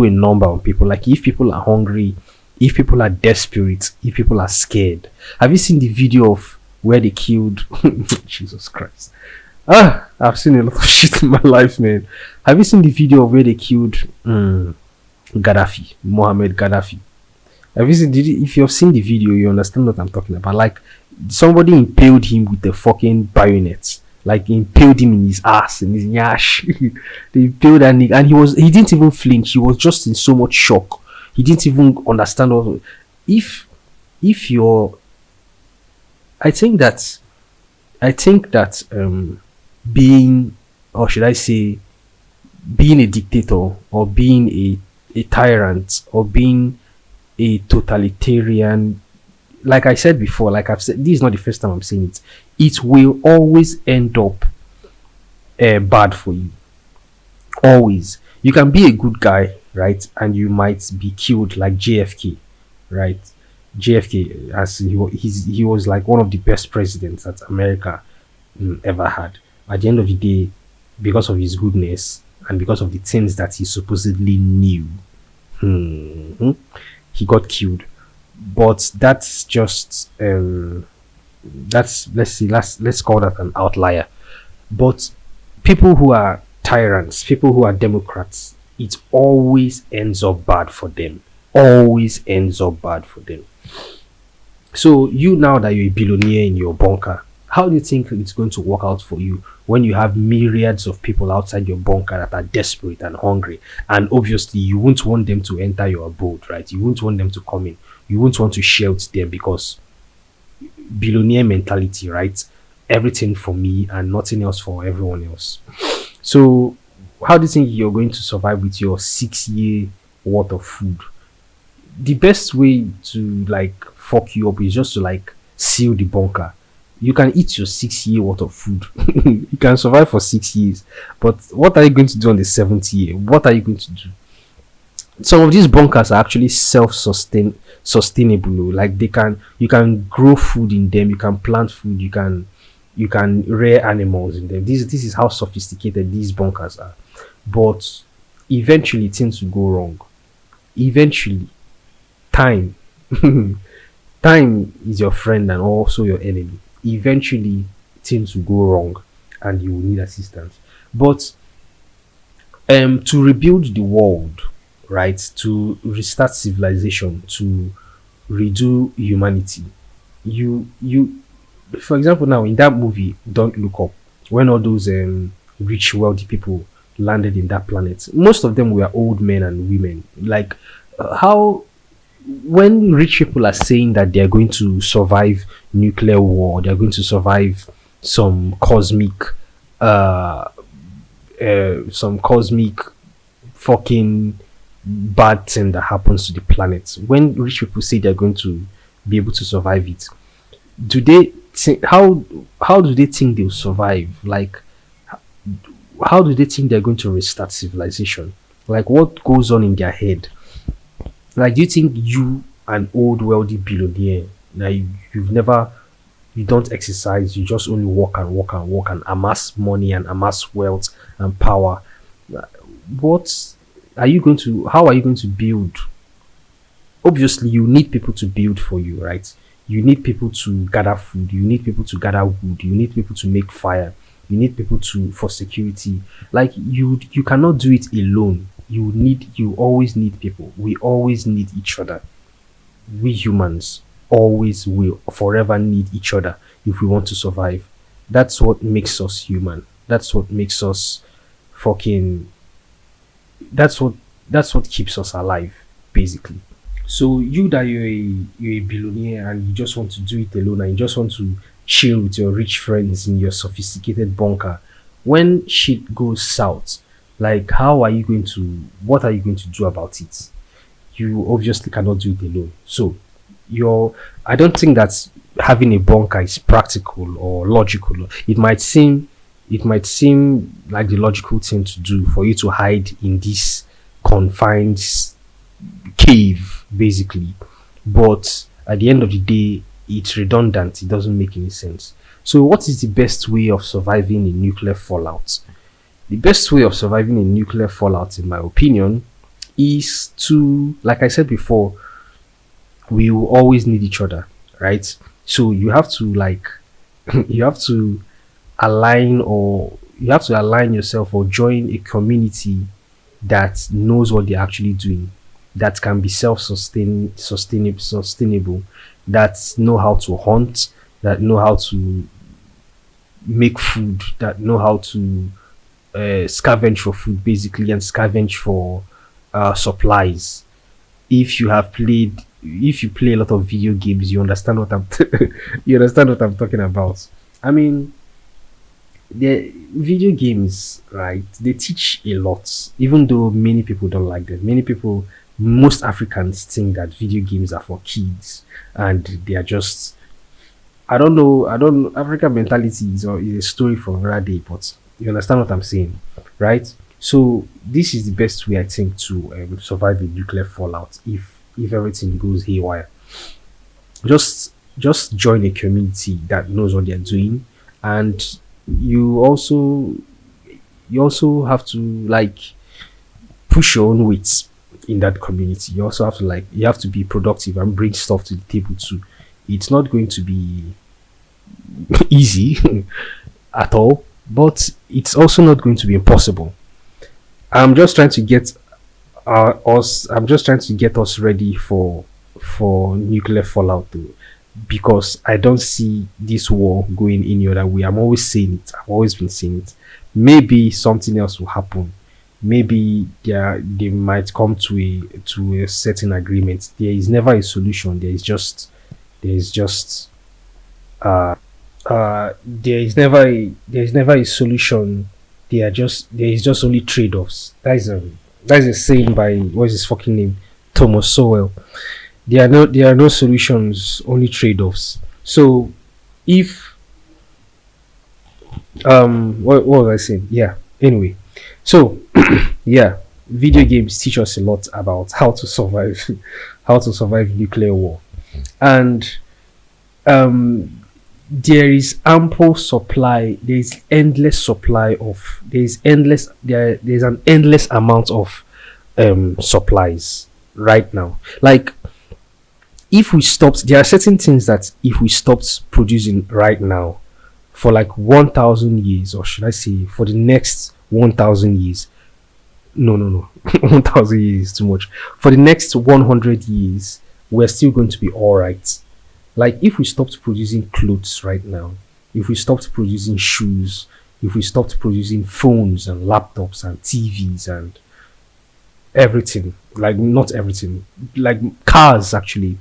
a number on people. Like, if people are hungry, if people are desperate, if people are scared. Have you seen the video of where they killed Jesus Christ? I've seen a lot of shit in my life, man. Have you seen the video of where they killed Gaddafi, Mohammed Gaddafi? Have you seen? If you've seen the video, you understand what I'm talking about. Like somebody impaled him with a fucking bayonet. Like impaled him in his ass, in his yash. They impaled that nigga, and he didn't even flinch. He was just in so much shock. He didn't even understand what. If if you're, I think that being, or should I say, being a dictator, or being a tyrant, or being a totalitarian, like I said before, like I've said, this is not the first time I'm saying it. It will always end up bad for you. Always. You can be a good guy, right? And you might be killed like JFK, right? JFK, as he was like one of the best presidents that America ever had. At the end of the day, because of his goodness and because of the things that he supposedly knew, hmm, he got killed. But that's just that's, let's see, let's call that an outlier. But people who are tyrants, people who are democrats, it always ends up bad for them. Always ends up bad for them. So you, now that you're a billionaire in your bunker, how do you think it's going to work out for you when you have myriads of people outside your bunker that are desperate and hungry? And obviously you won't want them to enter your abode, right? You won't want them to come in. You won't want to shelter them because billionaire mentality, right? Everything for me and nothing else for everyone else. So how do you think you're going to survive with your 6 year worth of food? The best way to like fuck you up is just to like seal the bunker. You can eat your 6 year worth of food. You can survive for 6 years. But what are you going to do on the seventh year? What are you going to do? Some of these bunkers are actually sustainable. Like they can, you can grow food in them, you can plant food, you can rear animals in them. This is how sophisticated these bunkers are. But eventually things will go wrong. Eventually, time time is your friend and also your enemy. Eventually things will go wrong and you will need assistance. But to rebuild the world, right, to restart civilization, to redo humanity, you for example, now in that movie Don't Look Up, when all those rich wealthy people landed in that planet, most of them were old men and women. Like how, when rich people are saying that they're going to survive nuclear war, they're going to survive some cosmic uh some cosmic fucking bad thing that happens to the planet, when rich people say they're going to be able to survive it, do they think, how do they think they'll survive? Like how do they think they're going to restart civilization? Like what goes on in their head? Like, do you think you, an old wealthy billionaire, now you've never, you don't exercise, you just only work and work and work and amass money and amass wealth and power, what are you going to, how are you going to build? Obviously you need people to build for you, right? You need people to gather food, you need people to gather wood, you need people to make fire, you need people to, for security. Like you cannot do it alone. You always need people. We always need each other. We humans always will forever need each other if we want to survive. That's what makes us human. That's what makes us fucking, that's what that's what keeps us alive, basically. So you, that you're a billionaire and you just want to do it alone and you just want to chill with your rich friends in your sophisticated bunker, when shit goes south, like how are you going to, what are you going to do about it? You obviously cannot do it alone. So you're, I don't think that having a bunker is practical or logical. It might seem like the logical thing to do for you to hide in this confined cave, basically. But at the end of the day, it's redundant. It doesn't make any sense. So, what is the best way of surviving a nuclear fallout? The best way of surviving a nuclear fallout, in my opinion, is to, like I said before, we will always need each other, right? So you have to like, you have to align, or you have to align yourself or join a community that knows what they're actually doing. that can be sustainable, that know how to hunt, that know how to make food, that know how to scavenge for food basically, and scavenge for supplies. If you play a lot of video games, you understand what you understand what I'm talking about. I mean, the video games, right? They teach a lot, even though many people don't like them. Most Africans think that video games are for kids, and they are just, I don't know. I don't. African mentality is a story for another day, but you understand what I'm saying, right? So this is the best way I think to survive a nuclear fallout if everything goes haywire. Just join a community that knows what they're doing, and you also you also have to like push your own weights in that community. You also have to you have to be productive and bring stuff to the table too. It's not going to be easy at all, but it's also not going to be impossible. I'm just trying to get I'm just trying to get us ready for nuclear fallout though, because I don't see this war going any other way. I'm always saying it. I've always been saying it. Maybe something else will happen. Maybe they might come to a certain agreement. There is never a solution. There is just there is never a solution. There is just only trade-offs. That is a saying by what's his fucking name? Thomas Sowell. There are no solutions, only trade-offs. So if what was I saying? Yeah. Anyway. So yeah, video games teach us a lot about how to survive how to survive nuclear war. And um there is ample supply, there's an endless amount of supplies right now. Like, if we stopped, there are certain things that if we stopped producing right now for like 1,000 years, or should I say for the next 1,000 years, no 1,000 years is too much, for the next 100 years, we're still going to be all right. Like, if we stopped producing clothes right now, if we stopped producing shoes, if we stopped producing phones and laptops and TVs and everything, like not everything, like cars actually,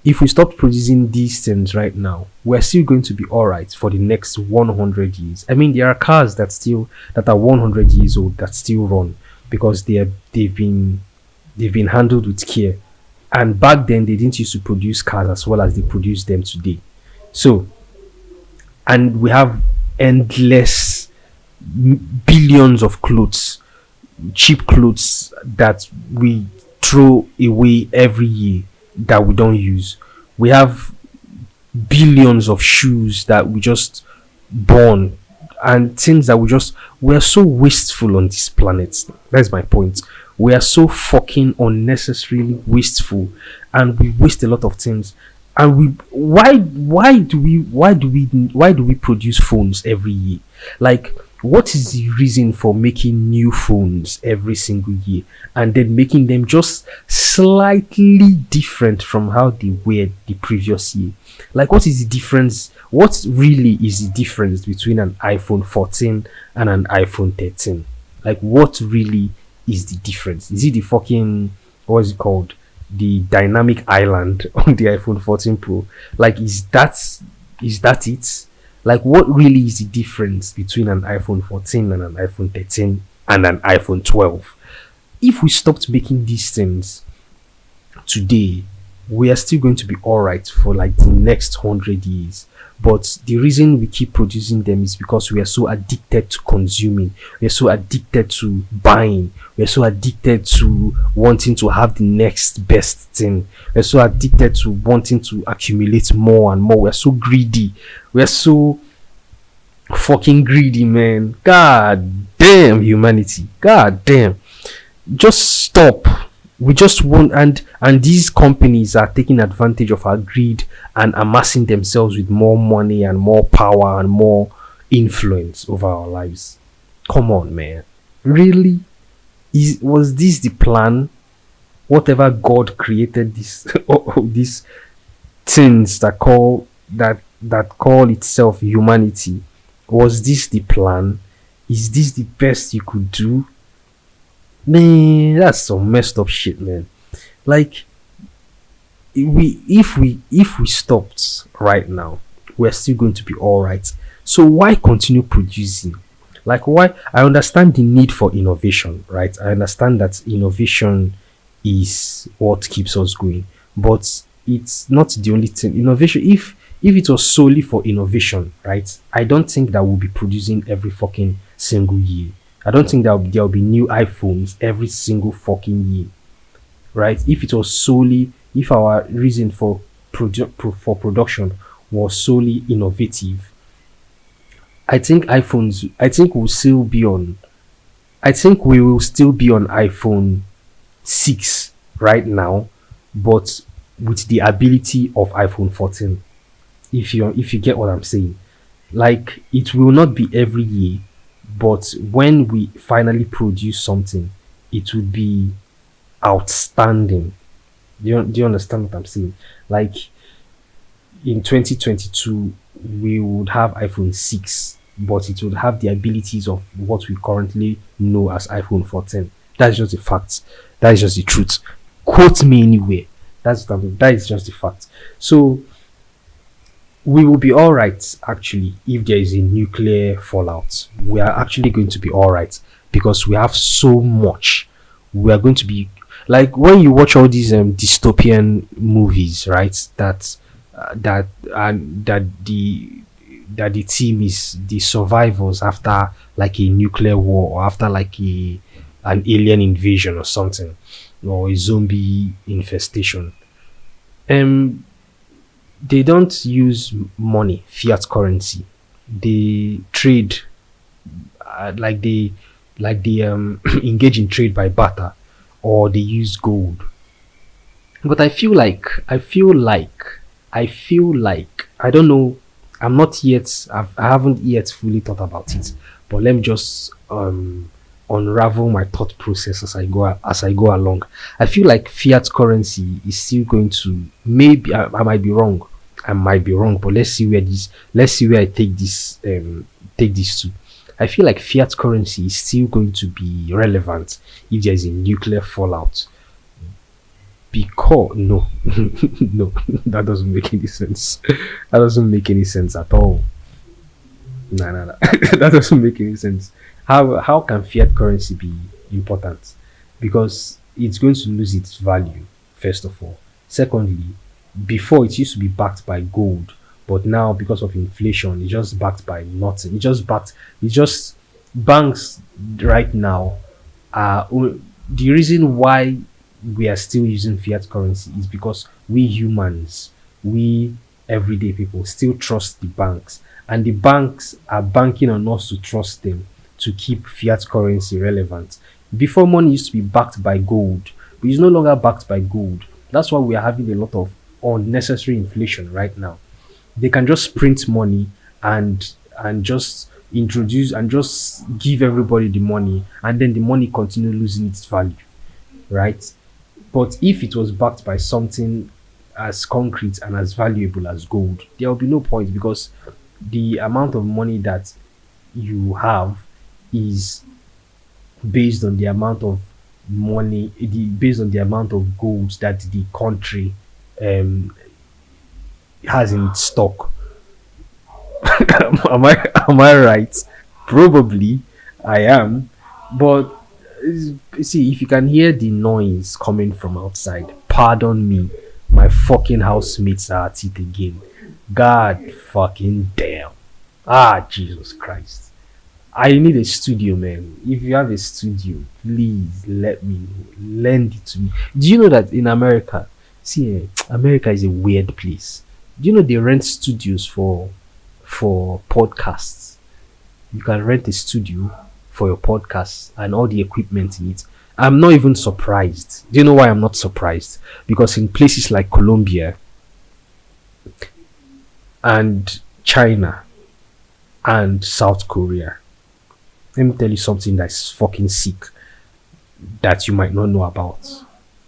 if we stopped producing these things right now, we're still going to be all right for the next 100 years. I mean, there are cars that are 100 years old that still run because they've been handled with care. And back then, they didn't used to produce cars as well as they produce them today. So, and we have endless billions of clothes, cheap clothes that we throw away every year that we don't use. We have billions of shoes that we just burn, and things that we are so wasteful on this planet. That's my point. We are so fucking unnecessarily wasteful, and we waste a lot of things. And why do we produce phones every year? Like, what is the reason for making new phones every single year and then making them just slightly different from how they were the previous year? Like, what is the difference? What really is the difference between an iPhone 14 and an iPhone 13? Like, what really is the difference? Is it the fucking, what is it called, the dynamic island on the iPhone 14 Pro? Like, is that it? Like, what really is the difference between an iPhone 14 and an iPhone 13 and an iPhone 12? If we stopped making these things today, we are still going to be all right for like the next 100 years. But the reason we keep producing them is because we are so addicted to consuming. We are so addicted to buying. We are so addicted to wanting to have the next best thing. We are so addicted to wanting to accumulate more and more. We are so greedy. We are so fucking greedy, man. God damn humanity. God damn. Just stop. We just want, and these companies are taking advantage of our greed and amassing themselves with more money and more power and more influence over our lives. Come on, man. Really? Was this the plan? whatever God created this these things that call itself humanity, was this the plan? Is this the best you could do? Man, that's some messed up shit, man. Like, if we stopped right now, we're still going to be all right. So why continue producing? Like, why? I understand the need for innovation, right? I understand that innovation is what keeps us going, but it's not the only thing. Innovation, if it was solely for innovation, right, I don't think that we'll be producing every fucking single year. I don't think that there'll be new iPhones every single fucking year, right? If it was solely, if our reason for for production was solely innovative, I think iPhones, I think we'll still be on, I think we will still be on iPhone 6 right now, but with the ability of iPhone 14. If you get what I'm saying, like, it will not be every year, but when we finally produce something, it will be outstanding. Do you understand what I'm saying? Like, in 2022, we would have iPhone 6, but it would have the abilities of what we currently know as iPhone 14. That's just the fact. That is just the truth. Quote me anywhere. That is just the fact. So we will be all right, actually. If there is a nuclear fallout, we are actually going to be all right, because we have so much. We are going to be, like, when you watch all these dystopian movies, right, that the team is the survivors after like a nuclear war, or after like an alien invasion or something, or a zombie infestation. um they don't use money, fiat currency. They trade, like they engage in trade by barter, or they use gold. But I feel like I don't know. I haven't yet fully thought about it. But let me just unravel my thought process as I go along. I feel like fiat currency is still going to, maybe I might be wrong. I might be wrong, but let's see where I take this to. I feel like fiat currency is still going to be relevant if there is a nuclear fallout. Because no, no, that doesn't make any sense. That doesn't make any sense at all. No, no, no. That doesn't make any sense. How can fiat currency be important? Because it's going to lose its value, first of all. Secondly, before it used to be backed by gold, but now because of inflation, it's just backed by nothing. It's just banks right now are the reason why we are still using fiat currency is because we humans, we everyday people, still trust the banks, and the banks are banking on us to trust them to keep fiat currency relevant. Before, money used to be backed by gold, but it's no longer backed by gold. That's why we are having a lot of unnecessary inflation right now. They can just print money and just introduce and just give everybody the money, and then the money continue losing its value, right? But if it was backed by something as concrete and as valuable as gold, there will be no point, because the amount of money that you have is based on the amount of based on the amount of gold that the country um, has in its stock. Am I right? Probably I am, but see, if you can hear the noise coming from outside, pardon me. My fucking housemates are at it again. God fucking damn. Ah, Jesus Christ. I need a studio, man. If you have a studio, please let me know. Lend it to me. Do you know that in America, see, America is a weird place. Do you know they rent studios for podcasts? You can rent a studio for your podcast and all the equipment in it. I'm not even surprised. Do you know why I'm not surprised? Because in places like Colombia and China and South Korea, let me tell you something that's fucking sick that you might not know about.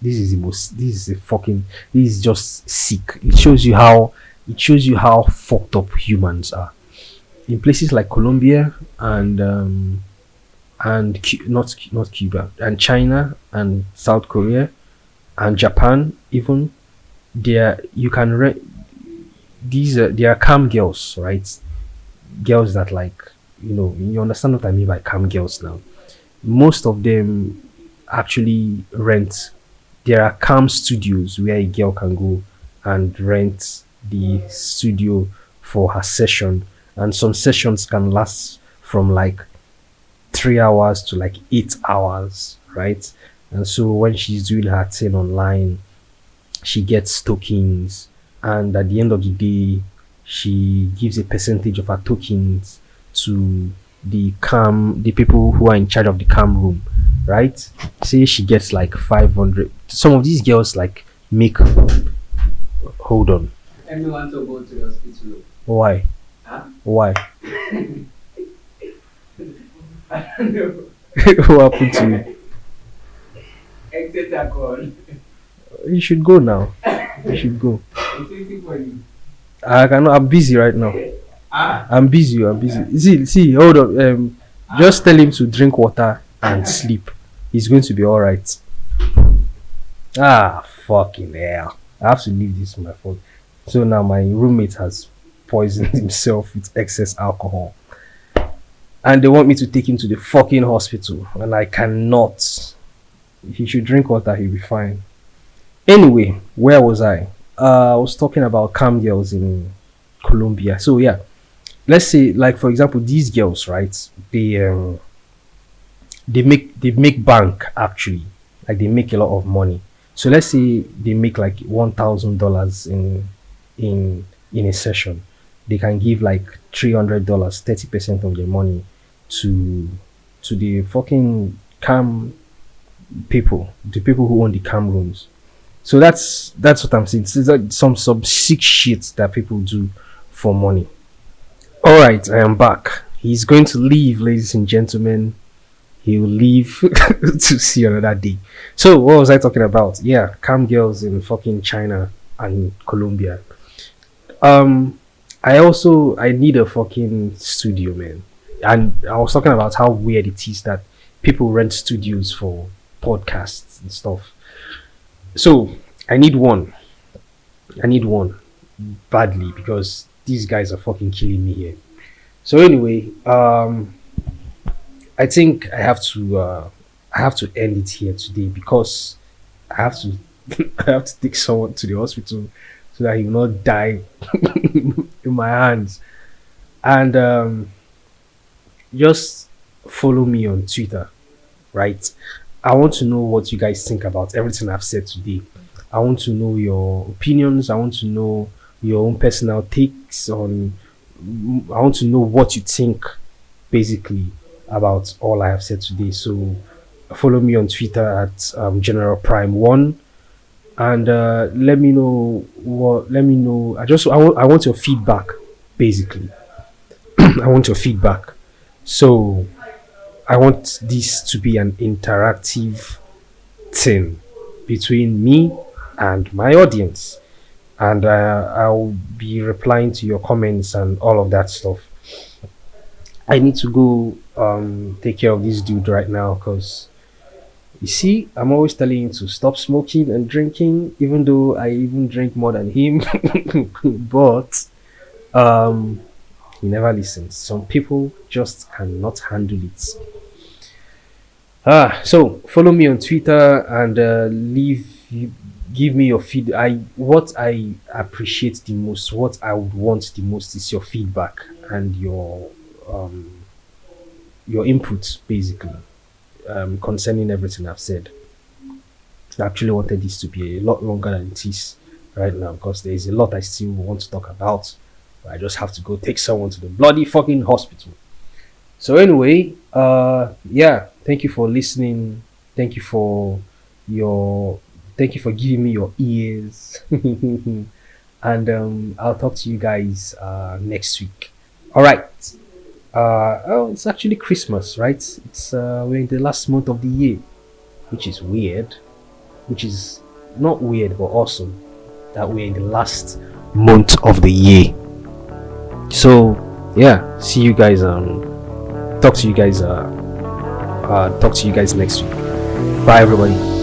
This is the most. This is a fucking. This is just sick. It shows you how. It shows you how fucked up humans are. In places like Colombia and not Cuba and China and South Korea and Japan, even there you can rent these. They are cam girls, right? Girls that like you understand what I mean by cam girls now. Most of them actually rent. There are cam studios where a girl can go and rent the studio for her session, and some sessions can last from like 3 hours to like 8 hours, right? And so when she's doing her thing online, she gets tokens, and at the end of the day, she gives a percentage of her tokens to the people who are in charge of the cam room, right? Say she gets like 500. Some of these girls like make. Hold on. Everyone to go to the hospital. Why? Huh? Why? I don't know. What happened to you? Except alcohol. You should go now. You should go. I'm waiting for you. I cannot. I'm busy right now. Ah, I'm busy. I'm busy. See. Hold on. Just tell him to drink water and sleep. He's going to be all right. Ah, fucking hell! I have to leave this on my phone. So now my roommate has poisoned himself with excess alcohol, and they want me to take him to the fucking hospital, and I cannot. He should drink water. He'll be fine. Anyway, where was I? I was talking about cam girls in Colombia. So yeah, let's say like for example these girls, right? They make bank actually, like they make a lot of money. So let's say they make like $1,000 in a session. They can give like $300, 30% of their money to the fucking cam people, the people who own the cam rooms. So that's what I'm saying. It's like some sick shit that people do for money. All right, I am back. He's going to leave, ladies and gentlemen. He will leave to see another day. So what was I talking about? Yeah, cam girls in fucking China and Colombia. Um, I need a fucking studio, man. And I was talking about how weird it is that people rent studios for podcasts and stuff. So I need one. I need one badly because these guys are fucking killing me here. So anyway, I think I have to end it here today because I have to I have to take someone to the hospital so that he will not die in my hands. And just follow me on Twitter, right? I want to know what you guys think about everything I've said today. I want to know your opinions. I want to know your own personal takes on. I want to know what you think, basically, about all I have said today. So, follow me on Twitter at General Prime One, and let me know what. Let me know. I want your feedback, basically. I want your feedback. So, I want this to be an interactive thing between me and my audience, and I'll be replying to your comments and all of that stuff. I need to go take care of this dude right now because you see, I'm always telling him to stop smoking and drinking, even though I even drink more than him. But um, he never listens. Some people just cannot handle it. So follow me on Twitter and give me your feed. What I appreciate the most, what I would want the most is your feedback and um your input, basically, concerning everything I've said. I actually wanted this to be a lot longer than it is right now because there is a lot I still want to talk about. But I just have to go take someone to the bloody fucking hospital. So anyway, yeah, thank you for listening. Thank you for your thank you for giving me your ears. And I'll talk to you guys next week. All right. Oh, it's actually Christmas, right? It's we're in the last month of the year, which is weird. which is not weird but awesome that we're in the last month of the year. So yeah, see you guys. Talk to you guys. Talk to you guys next week. Bye, everybody.